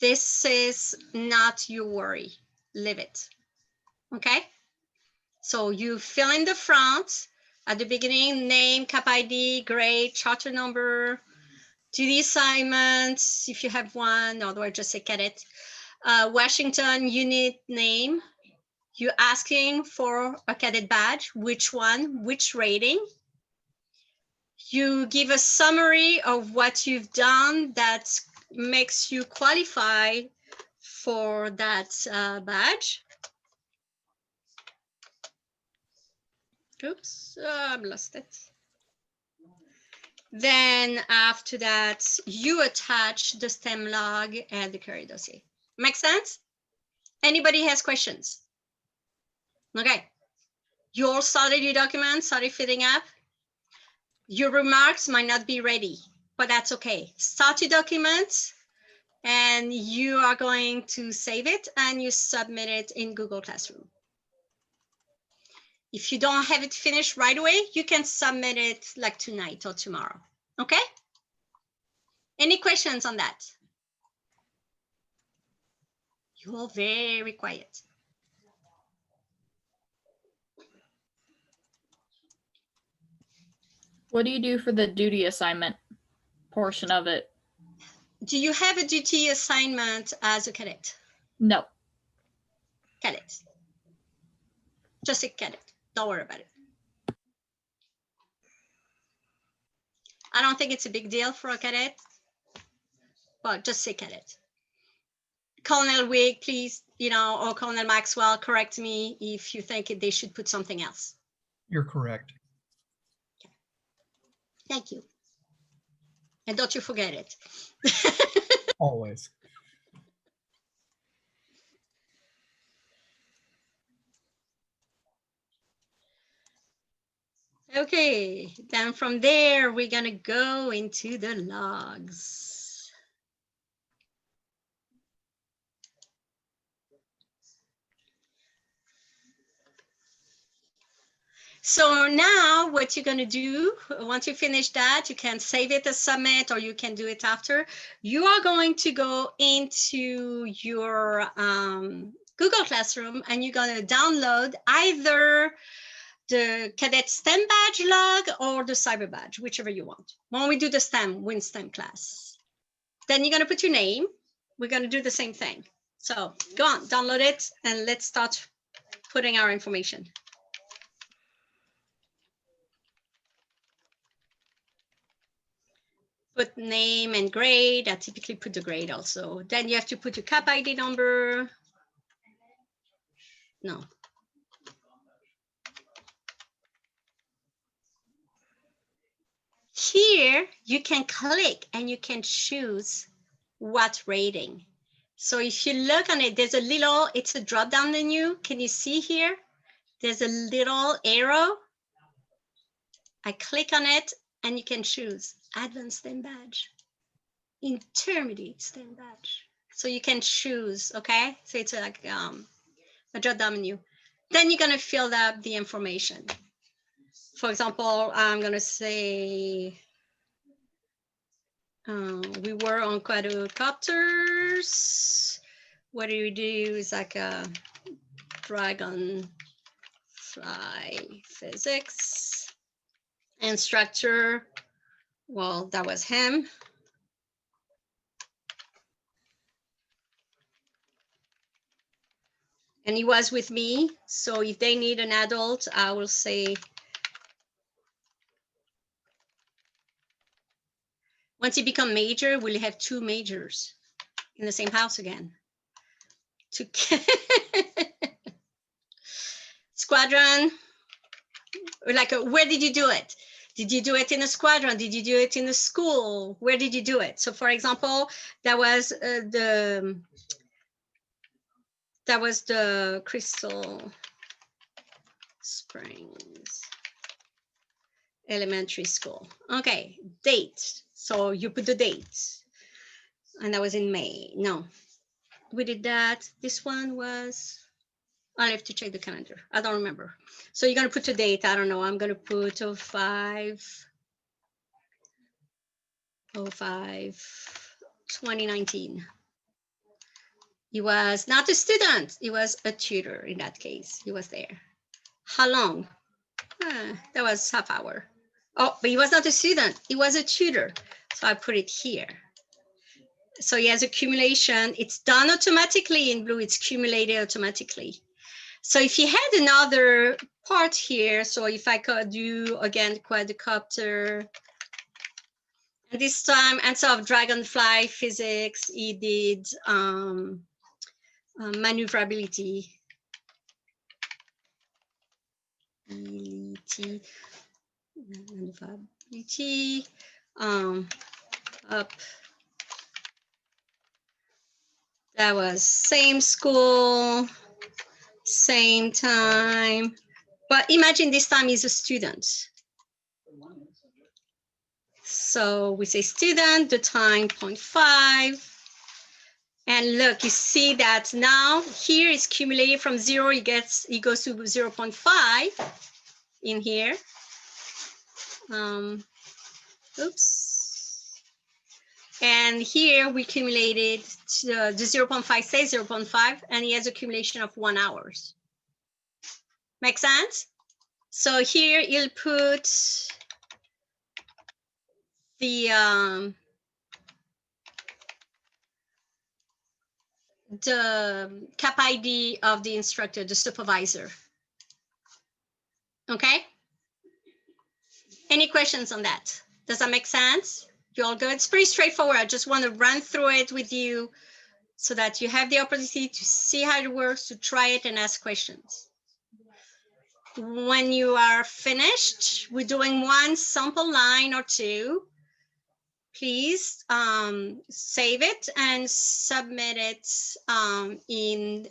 this is not your worry. Leave it. Okay? So you fill in the front at the beginning, name, CAPP ID, grade, charter number, duty assignments, if you have one, otherwise just say cadet. Washington unit name. You're asking for a cadet badge, which one, which rating. You give a summary of what you've done that makes you qualify for that badge. Oops, I've lost it. Then after that, you attach the STEM log and the career dossier. Make sense? Anybody has questions? Okay. You all started your document, started filling up. Your remarks might not be ready, but that's okay. Start your document and you are going to save it and you submit it in Google Classroom. If you don't have it finished right away, you can submit it like tonight or tomorrow, okay? Any questions on that? You're all very quiet. What do you do for the duty assignment portion of it? Do you have a duty assignment as a cadet? No. Cadet. Just a cadet. Don't worry about it. I don't think it's a big deal for a cadet, but just say cadet. Colonel Wig, please, or Colonel Maxwell, correct me if you think they should put something else. You're correct. Okay. Thank you. And don't you forget it. Always. Okay, then from there, we're gonna go into the logs. So now what you're going to do, once you finish that, you can save it as submit, or you can do it after. You are going to go into your Google Classroom, and you're going to download either the cadet STEM badge log or the cyber badge, whichever you want. When we do the STEM, WinSTEM class, then you're going to put your name. We're going to do the same thing. So go on, download it, and let's start putting our information. Put name and grade. I typically put the grade also. Then you have to put your CAPP ID number. No. Here you can click and you can choose what rating. So if you look on it, there's a little, it's a drop down menu. Can you see here? There's a little arrow. I click on it and you can choose advanced STEM badge, intermediate STEM badge. So you can choose, okay? So it's like a drop down menu. Then you're gonna fill up the information. For example, I'm gonna say, we were on quadricopters. What do we do is like a dragonfly physics. Instructor, well, that was him. And he was with me. So if they need an adult, I will say, once you become major, we'll have 2 majors in the same house again. Squadron, like, where did you do it? Did you do it in a squadron? Did you do it in a school? Where did you do it? So for example, that was the Crystal Springs Elementary School. Okay, date. So you put the date. And that was in May. No, we did that. This one was, I'll have to check the calendar. I don't remember. So you're going to put a date. I don't know. I'm going to put 05/2019. He was not a student. He was a tutor in that case. He was there. How long? That was half hour. Oh, but he was not a student. He was a tutor. So I put it here. So he has accumulation. It's done automatically in blue. It's accumulated automatically. So if you had another part here, so if I could do again quadricopter, and this time instead of dragonfly physics, he did maneuverability. Maneuverability, up. That was same school, same time, but imagine this time he's a student. So we say student, the time 0.5. And look, you see that now here is cumulated from 0, he goes to 0.5 in here. Oops. And here we accumulated the 0.5 says 0.5, and he has accumulation of 1 hour. Make sense? So here you'll put the CAPP ID of the instructor, the supervisor. Okay? Any questions on that? Does that make sense? You all good? It's pretty straightforward. I just want to run through it with you so that you have the opportunity to see how it works, to try it and ask questions. When you are finished, we're doing 1 sample line or 2. Please save it and submit it in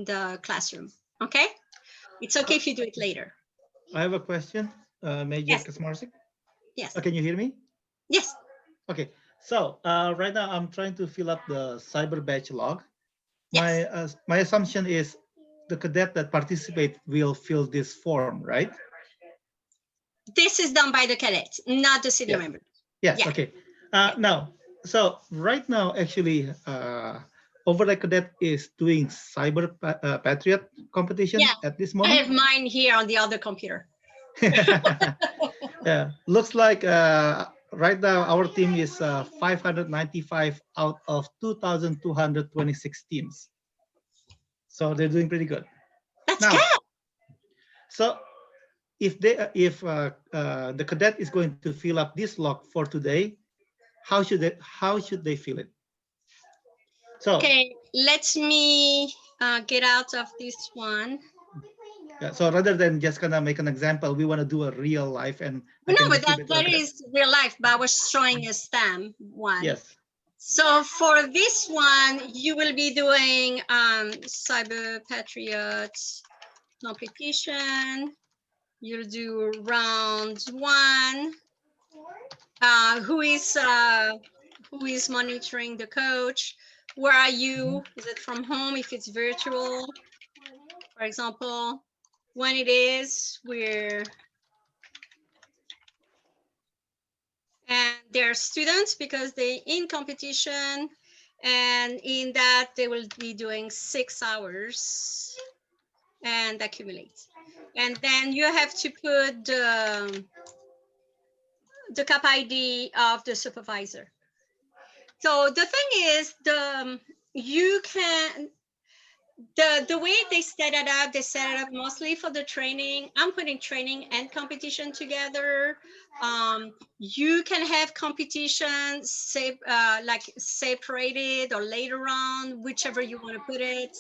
the classroom. Okay? It's okay if you do it later. I have a question, Major Yes. Kaczmarczyk. Yes. Can you hear me? Yes. Okay. So right now I'm trying to fill up the cyber badge log. Yes. My assumption is the cadet that participate will fill this form, right? This is done by the cadets, not the city Yeah. member. Yes, Yeah. okay. Now, so right now, actually, Overlay Cadet is doing Cyber Patriot competition Yeah, at this I moment. have mine here on the other computer. Yeah, looks like right now our team is 595 out of 2,226 teams. So they're doing pretty good. That's Now, good. so if the cadet is going to fill up this log for today, how should they fill it? So Okay, let me get out of this one. yeah, so rather than just gonna make an example, we want to do a real life, and I No, can but just keep that, it that like that. is real life, but I was showing a STEM one. Yes. So for this one, you will be doing Cyber Patriot competition. You'll do round 1. Who is monitoring the coach? Where are you? Is it from home? If it's virtual, for example, when it is, and they're students because they in competition, and in that they will be doing 6 hours and accumulate. And then you have to put the CAPP ID of the supervisor. So the thing is, the way they set it up, they set it up mostly for the training. I'm putting training and competition together. You can have competition like separated or later on, whichever you want to put it.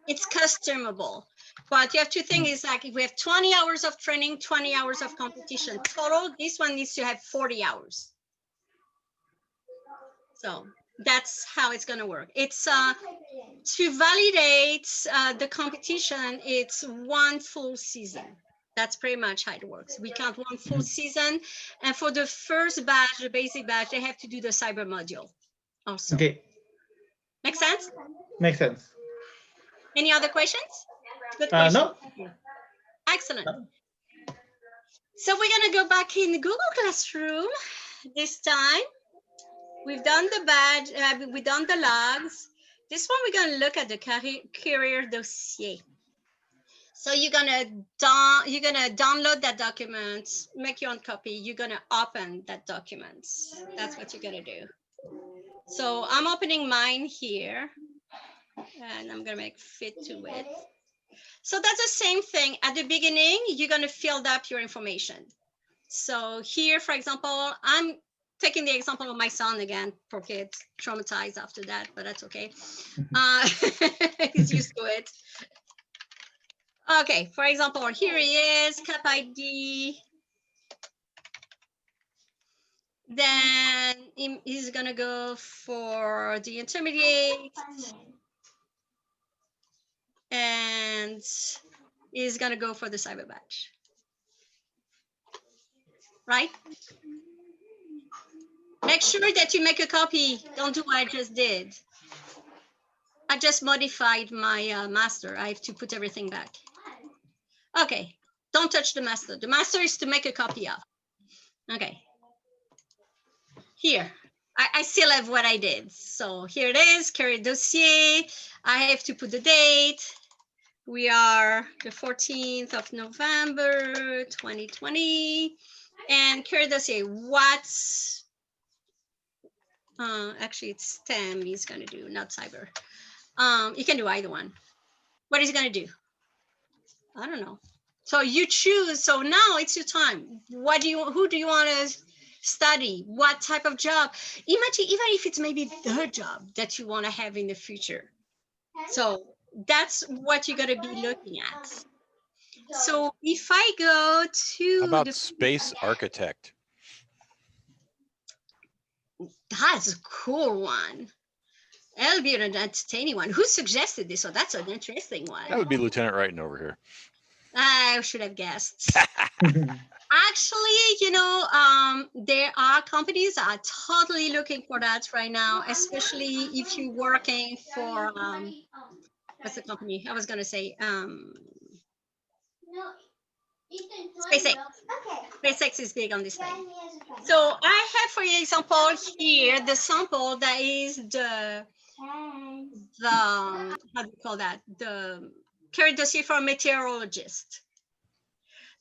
It's customable, but you have to think is like if we have 20 hours of training, 20 hours of competition total, this one needs to have 40 hours. So that's how it's going to work. It's to validate the competition, it's 1 full season. That's pretty much how it works. We count 1 full season. And for the first batch, the basic batch, they have to do the cyber module also. Okay. Make sense? Makes sense. Any other questions? Good question. No. Excellent. So we're going to go back in Google Classroom this time. We've done the badge, we've done the logs. This one, we're going to look at the career dossier. So you're gonna download that document, make your own copy. You're gonna open that document. That's what you're gonna do. So I'm opening mine here, and I'm gonna make fit to it. So that's the same thing. At the beginning, you're gonna fill up your information. So here, for example, I'm taking the example of my son again. Poor kid, traumatized after that, but that's okay. He's used to it. Okay, for example, here he is, CAPP ID. Then he's gonna go for the intermediate. And he's gonna go for the cyber badge. Right? Make sure that you make a copy. Don't do what I just did. I just modified my master. I have to put everything back. Okay, don't touch the master. The master is to make a copy of. Okay. Here, I still have what I did. So here it is, career dossier. I have to put the date. We are the 14th of November, 2020. And career dossier, what's, actually it's STEM he's gonna do, not cyber. You can do either one. What is he gonna do? I don't know. So you choose, so now it's your time. Who do you wanna study? What type of job? Imagine, even if it's maybe the job that you wanna have in the future. So that's what you're gonna be looking at. So if I go to How about space architect? That's a cool one. That'll be an entertaining one. Who suggested this? So that's an interesting one. That would be Lieutenant Wrighton over here. I should have guessed. Actually, you know, there are companies that are totally looking for that right now, especially if you're working for, what's the company? I was going to say, SpaceX. SpaceX is big on this thing. So I have, for example, here the sample that is the how do you call that? The current dossier for a meteorologist.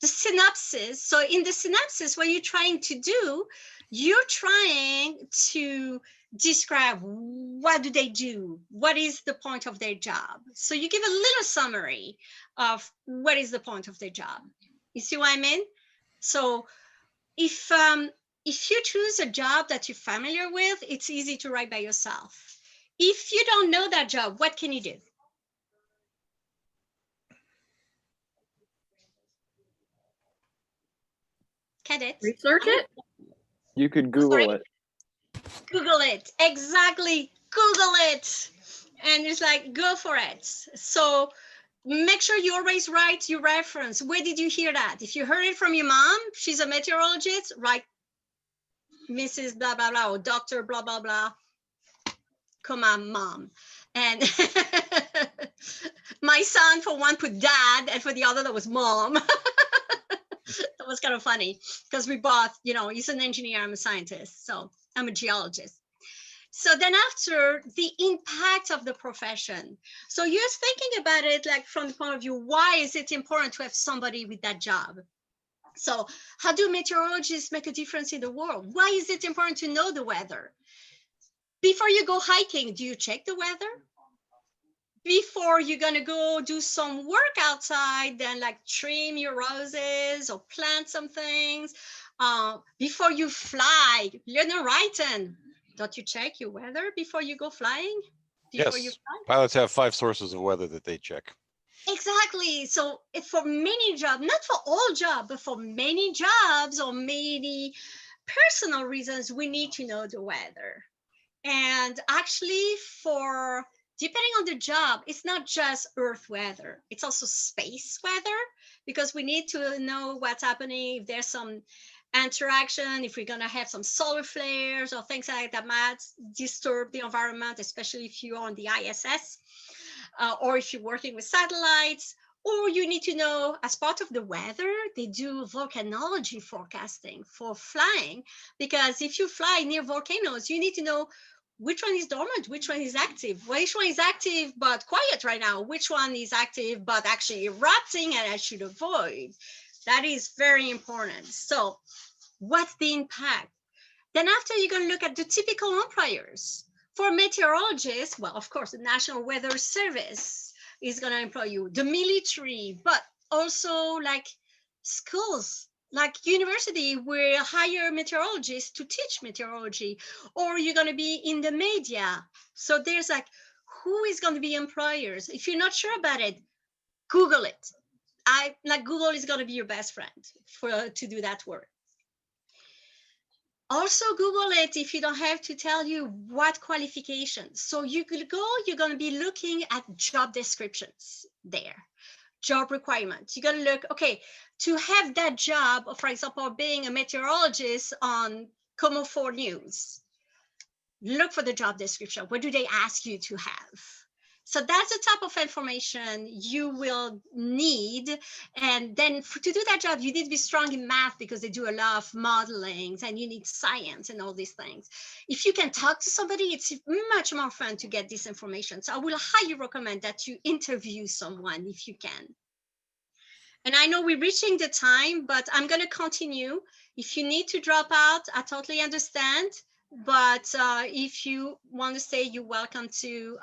The synopsis. So in the synopsis, what you're trying to do, you're trying to describe what do they do, what is the point of their job. So you give a little summary of what is the point of their job. You see what I mean? So if you choose a job that you're familiar with, it's easy to write by yourself. If you don't know that job, what can you do? Cadets? Research it? You could Google it. Google it. Exactly. Google it. And it's like, go for it. So make sure you always write your reference. Where did you hear that? If you heard it from your mom, she's a meteorologist, write Mrs. blah, blah, blah, or Dr. blah, blah, blah, comma, mom. And my son, for one, put dad, and for the other, that was mom. That was kind of funny because we both, he's an engineer, I'm a scientist, so I'm a geologist. So then after, the impact of the profession. So you're thinking about it like from the point of view, why is it important to have somebody with that job? So how do meteorologists make a difference in the world? Why is it important to know the weather? Before you go hiking, do you check the weather? Before you're gonna go do some work outside, then like trim your roses or plant some things. Before you fly, Leonard Wrighton, don't you check your weather before you go flying? Before you Yes, fly? pilots have 5 sources of weather that they check. Exactly. So for many jobs, not for all jobs, but for many jobs or many personal reasons, we need to know the weather. And actually, depending on the job, it's not just Earth weather, it's also space weather, because we need to know what's happening, if there's some interaction, if we're going to have some solar flares or things like that might disturb the environment, especially if you're on the ISS, or if you're working with satellites. Or you need to know, as part of the weather, they do volcanology forecasting for flying, because if you fly near volcanoes, you need to know which one is dormant, which one is active, which one is active but quiet right now, which one is active but actually erupting and I should avoid. That is very important. So what's the impact? Then after, you're going to look at the typical employers. For meteorologists, well, of course, the National Weather Service is going to employ you, the military, but also like schools, like university will hire meteorologists to teach meteorology, or you're going to be in the media. So there's like, who is going to be employers? If you're not sure about it, Google it. Google is going to be your best friend to do that work. Also Google it if you don't have to tell you what qualifications. So you could go, you're going to be looking at job descriptions there, job requirements. You're going to look, okay, to have that job, for example, being a meteorologist on Como 4 News, look for the job description. What do they ask you to have? So that's the type of information you will need. And then to do that job, you need to be strong in math because they do a lot of modeling, and you need science and all these things. If you can talk to somebody, it's much more fun to get this information. So I will highly recommend that you interview someone if you can. And I know we're reaching the time, but I'm going to continue. If you need to drop out, I totally understand. But if you want to stay, you're welcome to.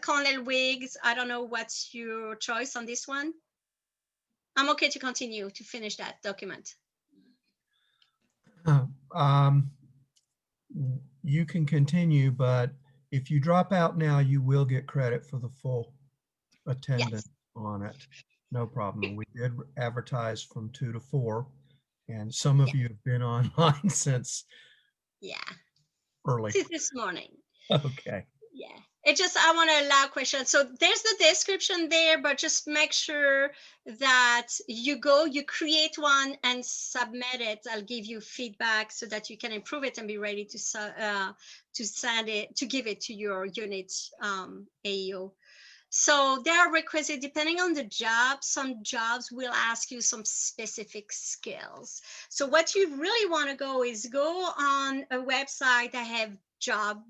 Colonel Wiggs, I don't know what's your choice on this one. I'm okay to continue to finish that document. You can continue, but if you drop out now, you will get credit for the full attendance on it. No problem. We did advertise from 2 to 4, and some of you have been online since early. Since this morning. Okay. Yeah. It just, I want to allow questions. So there's the description there, but just make sure that you go, you create one and submit it. I'll give you feedback so that you can improve it and be ready to send it, to give it to your unit AEO. So there are requisites depending on the job. Some jobs will ask you some specific skills. So what you really want to go is go on a website that have job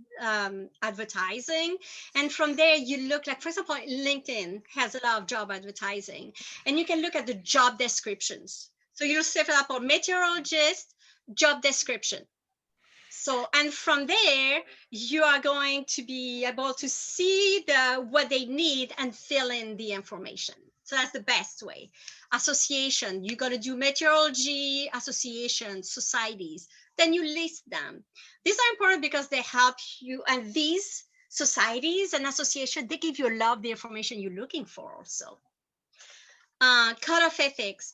advertising, and from there you look, like for example LinkedIn has a lot of job advertising, and you can look at the job descriptions. So you'll say, for example, meteorologist job description. So, and from there, you are going to be able to see what they need and fill in the information. So that's the best way. Association, you got to do meteorology associations, societies, then you list them. These are important because they help you, and these societies and associations, they give you a lot of the information you're looking for also. Code of ethics.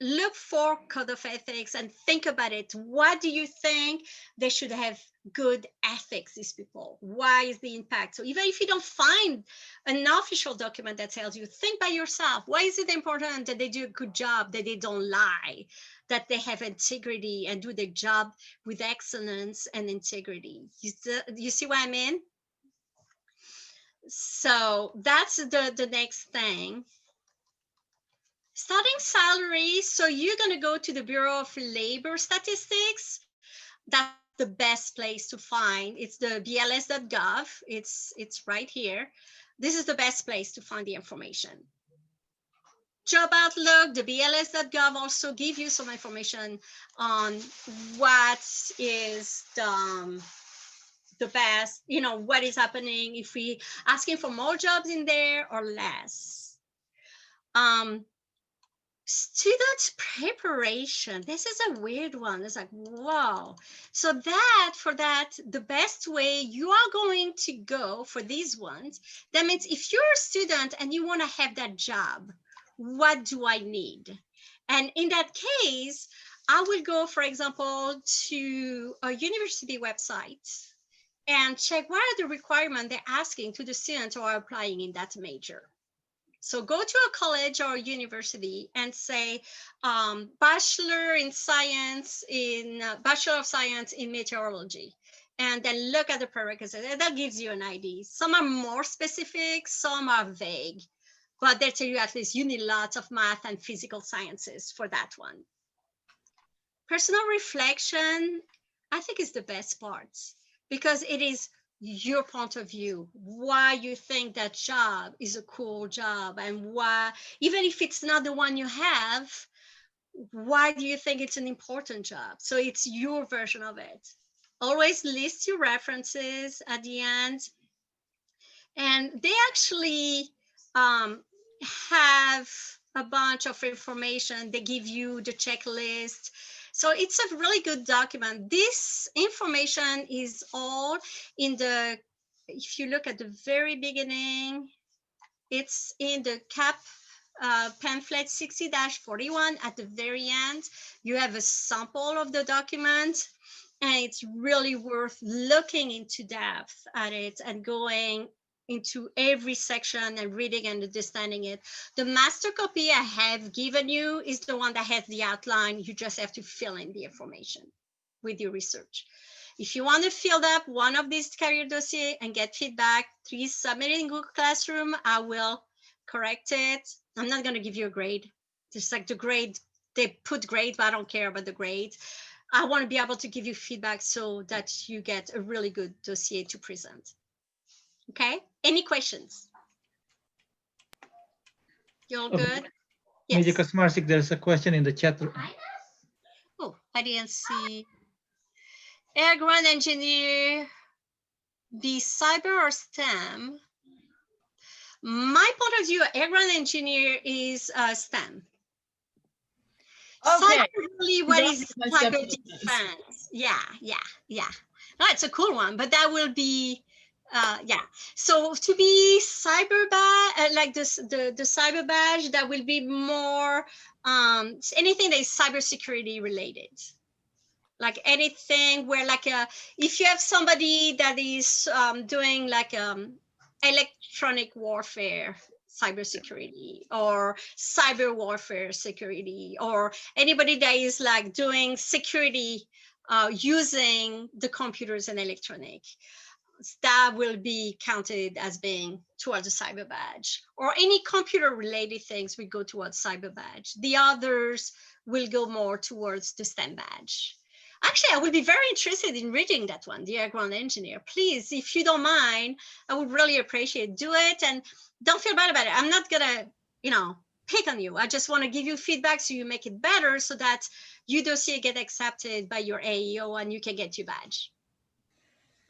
Look for code of ethics and think about it. What do you think they should have good ethics, these people? Why is the impact? So even if you don't find an official document that tells you, think by yourself. Why is it important that they do a good job, that they don't lie, that they have integrity and do their job with excellence and integrity? You see what I mean? So that's the next thing. Starting salary, so you're going to go to the Bureau of Labor Statistics. That's the best place to find. It's the bls.gov. It's right here. This is the best place to find the information. Job Outlook, the bls.gov also give you some information on what is the best, what is happening, if we asking for more jobs in there or less. Student preparation. This is a weird one. It's like, wow. So for that, the best way you are going to go for these ones, that means if you're a student and you want to have that job, what do I need? And in that case, I will go, for example, to a university website and check what are the requirements they're asking to the students who are applying in that major. So go to a college or a university and say, Bachelor of Science in Meteorology, and then look at the prerequisites. And that gives you an idea. Some are more specific, some are vague, but they tell you at least you need lots of math and physical sciences for that one. Personal reflection, I think, is the best part because it is your point of view, why you think that job is a cool job, and why, even if it's not the one you have, why do you think it's an important job? So it's your version of it. Always list your references at the end. And they actually have a bunch of information. They give you the checklist. So it's a really good document. This information is all in the, if you look at the very beginning, it's in the CAPP pamphlet 60-41 at the very end. You have a sample of the document, and it's really worth looking into depth at it and going into every section and reading and understanding it. The master copy I have given you is the one that has the outline. You just have to fill in the information with your research. If you want to fill up one of these career dossiers and get feedback, please submit it in Google Classroom. I will correct it. I'm not going to give you a grade. Just like the grade, they put grade, but I don't care about the grade. I want to be able to give you feedback so that you get a really good dossier to present. Okay, any questions? You all good? Yes. Major Kasmarsik, there's a question in the chat. Oh, I didn't see. Air ground engineer, be cyber or STEM? My point of view, air ground engineer is STEM. Okay. Cyber really, what That is makes my cyber definite sense. defense? Yeah. No, it's a cool one, but that will be, yeah. So to be cyber badge, like this, the cyber badge, that will be more anything that is cybersecurity related. Like anything where, like, if you have somebody that is doing like electronic warfare cybersecurity, or cyber warfare security, or anybody that is like doing security using the computers and electronic, that will be counted as being towards a cyber badge, or any computer related things will go towards cyber badge. The others will go more towards the STEM badge. Actually, I would be very interested in reading that one, the Air Ground Engineer. Please, if you don't mind, I would really appreciate it. Do it, and don't feel bad about it. I'm not gonna, pick on you. I just want to give you feedback so you make it better, so that your dossier get accepted by your AEO and you can get your badge.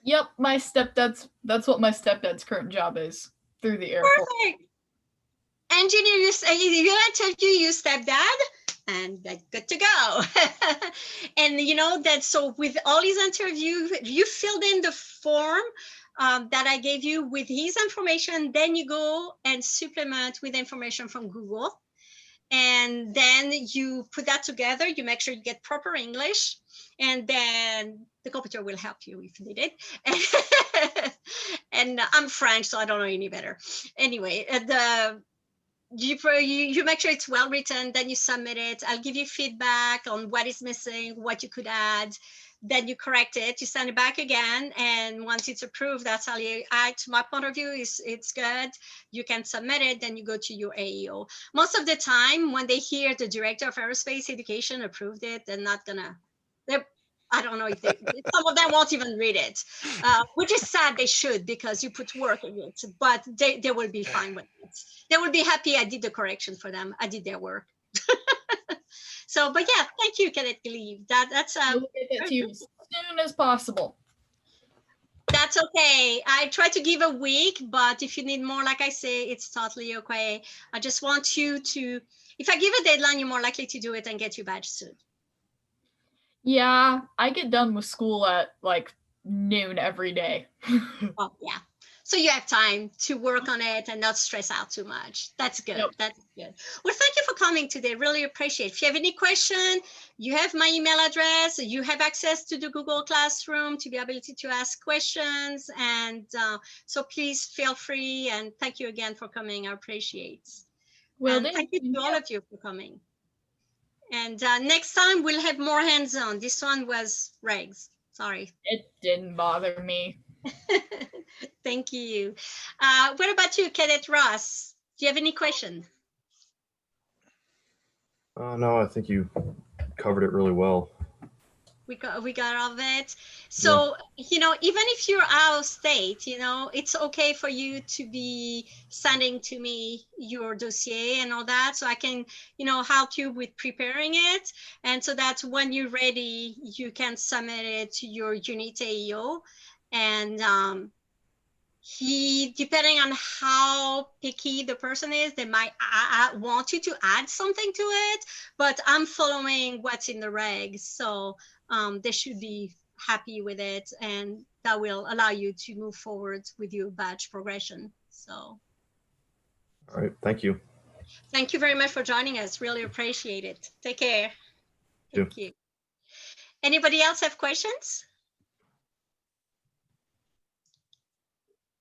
Yep, my stepdad's. That's what my stepdad's current job is through the airport. Perfect. Engineer, you let you stepdad, and that's good to go. And that, so with all his interview, you filled in the form that I gave you with his information, then you go and supplement with information from Google. And then you put that together, you make sure you get proper English, and then the computer will help you if needed. And I'm French, so I don't know any better. Anyway, you make sure it's well written, then you submit it. I'll give you feedback on what is missing, what you could add. Then you correct it, you send it back again, and once it's approved, that's how you act. My point of view is it's good. You can submit it, then you go to your AEO. Most of the time, when they hear the director of aerospace education approved it, they're not gonna. I don't know if some of them won't even read it, which is sad. They should, because you put work in it. But they will be fine with it. They will be happy. I did the correction for them. I did their work. So, but yeah, thank you, Cadet Leave. That's We'll get that to you as soon as possible. That's okay. I try to give a week, but if you need more, like I say, it's totally okay. I just want you to, if I give a deadline, you're more likely to do it and get your badge soon. Yeah, I get done with school at like noon every day. Oh, yeah. So you have time to work on it and not stress out too much. That's good. Yep. That's good. Well, thank you for coming today. Really appreciate it. If you have any question, you have my email address. You have access to the Google Classroom to be able to ask questions. And so please feel free. And thank you again for coming. I appreciate it. Well, And thank you to all of you for coming. And next time we'll have more hands-on. This one was regs. Sorry. It didn't bother me. Thank you. What about you, Cadet Ross? Do you have any question? No, I think you covered it really well. We got all of it. So, even if you're out of state, it's okay for you to be sending to me your dossier and all that, so I can, help you with preparing it. And so that when you're ready, you can submit it to your unit AEO. And depending on how picky the person is, they might want you to add something to it, but I'm following what's in the regs. So they should be happy with it, and that will allow you to move forward with your badge progression. So. All right, thank you. Thank you very much for joining us. Really appreciate it. Take care. Thank you. Anybody else have questions?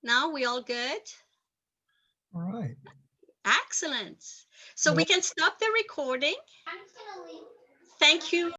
No, we all good? All right. Excellent. So we can stop the recording. Thank you.